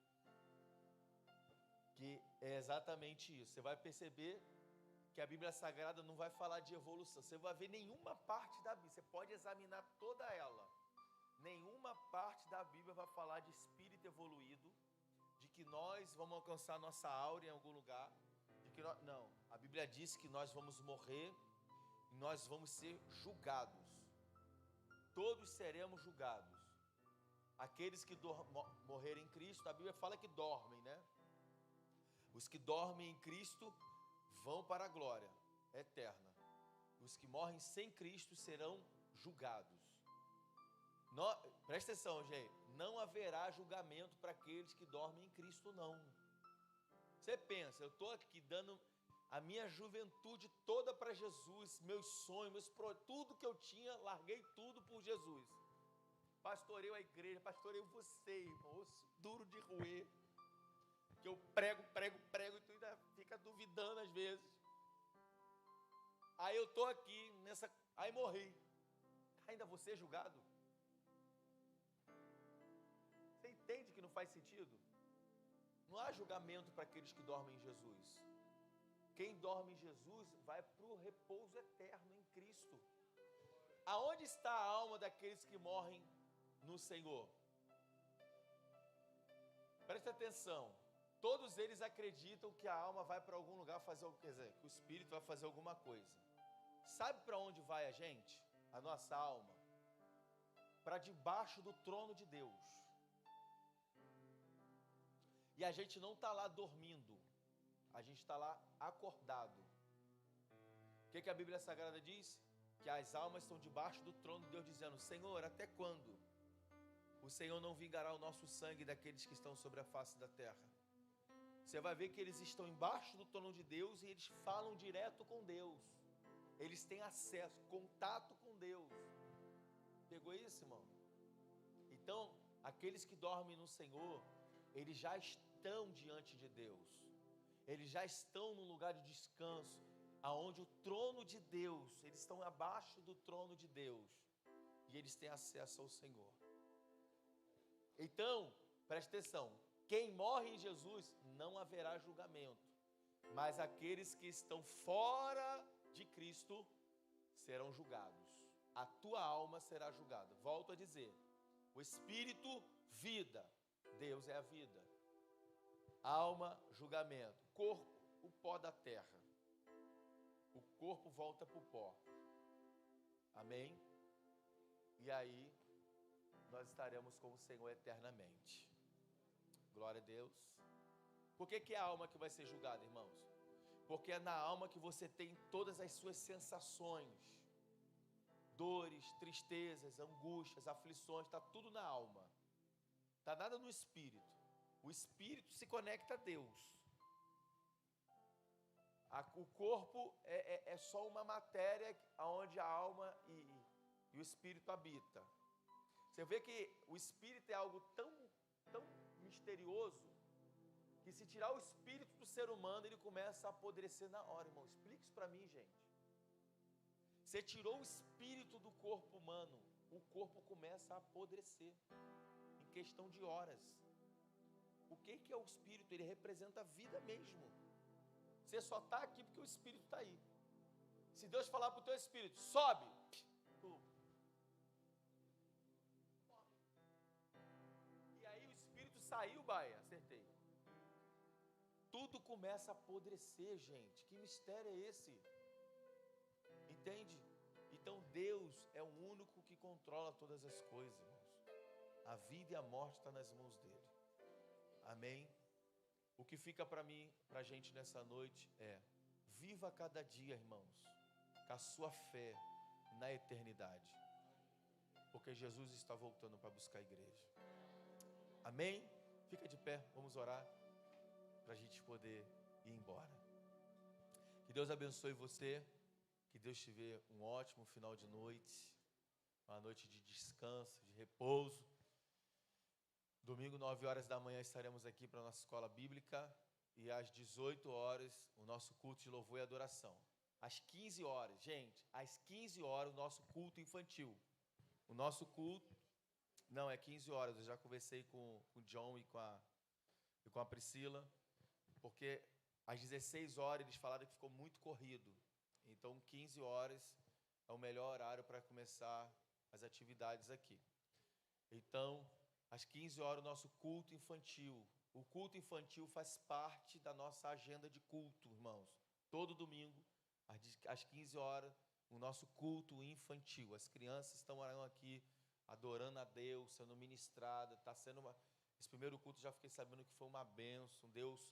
Speaker 1: Que é exatamente isso. Você vai perceber que a Bíblia Sagrada não vai falar de evolução. Você vai ver nenhuma parte da Bíblia. Você pode examinar toda ela. Nenhuma parte da Bíblia vai falar de espírito evoluído, de que nós vamos alcançar nossa aura em algum lugar. Não, a Bíblia diz que nós vamos morrer e nós vamos ser julgados. Todos seremos julgados. Aqueles que morrerem em Cristo, a Bíblia fala que dormem, né? Os que dormem em Cristo vão para a glória eterna. Os que morrem sem Cristo serão julgados. Presta atenção, gente. Não haverá julgamento para aqueles que dormem em Cristo, não. Você pensa, eu estou aqui dando a minha juventude toda para Jesus, meus sonhos, tudo que eu tinha, larguei tudo por Jesus. Pastorei a igreja, pastorei você, irmão, osso duro de roer. Que eu prego, e tu ainda fica duvidando às vezes. Aí eu estou aqui, aí morri. Ainda vou ser julgado? Você entende que não faz sentido? Não há julgamento para aqueles que dormem em Jesus. Quem dorme em Jesus vai para o repouso eterno em Cristo. Aonde está a alma daqueles que morrem no Senhor? Preste atenção. Todos eles acreditam que a alma vai para algum lugar fazer, quer dizer, que o espírito vai fazer alguma coisa. Sabe para onde vai a gente? A nossa alma? Para debaixo do trono de Deus. E a gente não está lá dormindo. A gente está lá acordado. O que a Bíblia Sagrada diz? Que as almas estão debaixo do trono de Deus, dizendo: Senhor, até quando o Senhor não vingará o nosso sangue daqueles que estão sobre a face da terra? Você vai ver que eles estão embaixo do trono de Deus e eles falam direto com Deus. Eles têm acesso, contato com Deus. Pegou isso, irmão? Então, aqueles que dormem no Senhor, eles já estão diante de Deus. Eles já estão num lugar de descanso, aonde o trono de Deus, eles estão abaixo do trono de Deus. E eles têm acesso ao Senhor. Então, preste atenção. Quem morre em Jesus, não haverá julgamento. Mas aqueles que estão fora de Cristo serão julgados. A tua alma será julgada. Volto a dizer. O espírito, vida. Deus é a vida. Alma, julgamento. Corpo, o pó da terra. O corpo volta para o pó. Amém? E aí, nós estaremos com o Senhor eternamente. Glória a Deus. Por que é a alma que vai ser julgada, irmãos? Porque é na alma que você tem todas as suas sensações. Dores, tristezas, angústias, aflições, está tudo na alma. Está nada no espírito. O espírito se conecta a Deus. O corpo é só uma matéria onde a alma e o espírito habita. Você vê que o espírito é algo tão misterioso que se tirar o espírito do ser humano, ele começa a apodrecer na hora, irmão. Explica isso para mim, gente. Você tirou o espírito do corpo humano, o corpo começa a apodrecer em questão de horas. O que é o espírito? Ele representa a vida mesmo. Você só está aqui porque o espírito está aí. Se Deus falar para o teu espírito, sobe, e aí o espírito saiu, baia, acertei. Tudo começa a apodrecer, gente. Que mistério é esse? Entende? Então Deus é o único que controla todas as coisas, irmãos. A vida e a morte estão nas mãos dele. Amém? O que fica para mim, para a gente nessa noite é: viva cada dia, irmãos, com a sua fé na eternidade. Porque Jesus está voltando para buscar a igreja. Amém? Fica de pé, vamos orar para a gente poder ir embora. Que Deus abençoe você. Que Deus te dê um ótimo final de noite. Uma noite de descanso, de repouso. Domingo, 9 horas da manhã, estaremos aqui para a nossa escola bíblica. E às 18 horas, o nosso culto de louvor e adoração. Às 15 horas, gente, às 15 horas, o nosso culto infantil. O nosso culto, não, é 15 horas. Eu já conversei com o John e com a Priscila. Porque às 16 horas eles falaram que ficou muito corrido. Então, 15 horas é o melhor horário para começar as atividades aqui. Então, às 15 horas, o nosso culto infantil. O culto infantil faz parte da nossa agenda de culto, irmãos. Todo domingo, às 15 horas, o nosso culto infantil. As crianças estão aqui, adorando a Deus, sendo ministradas. Está sendo esse primeiro culto, já fiquei sabendo que foi uma bênção. Deus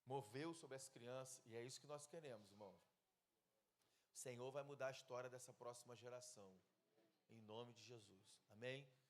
Speaker 1: moveu sobre as crianças. E é isso que nós queremos, irmãos. O Senhor vai mudar a história dessa próxima geração. Em nome de Jesus. Amém?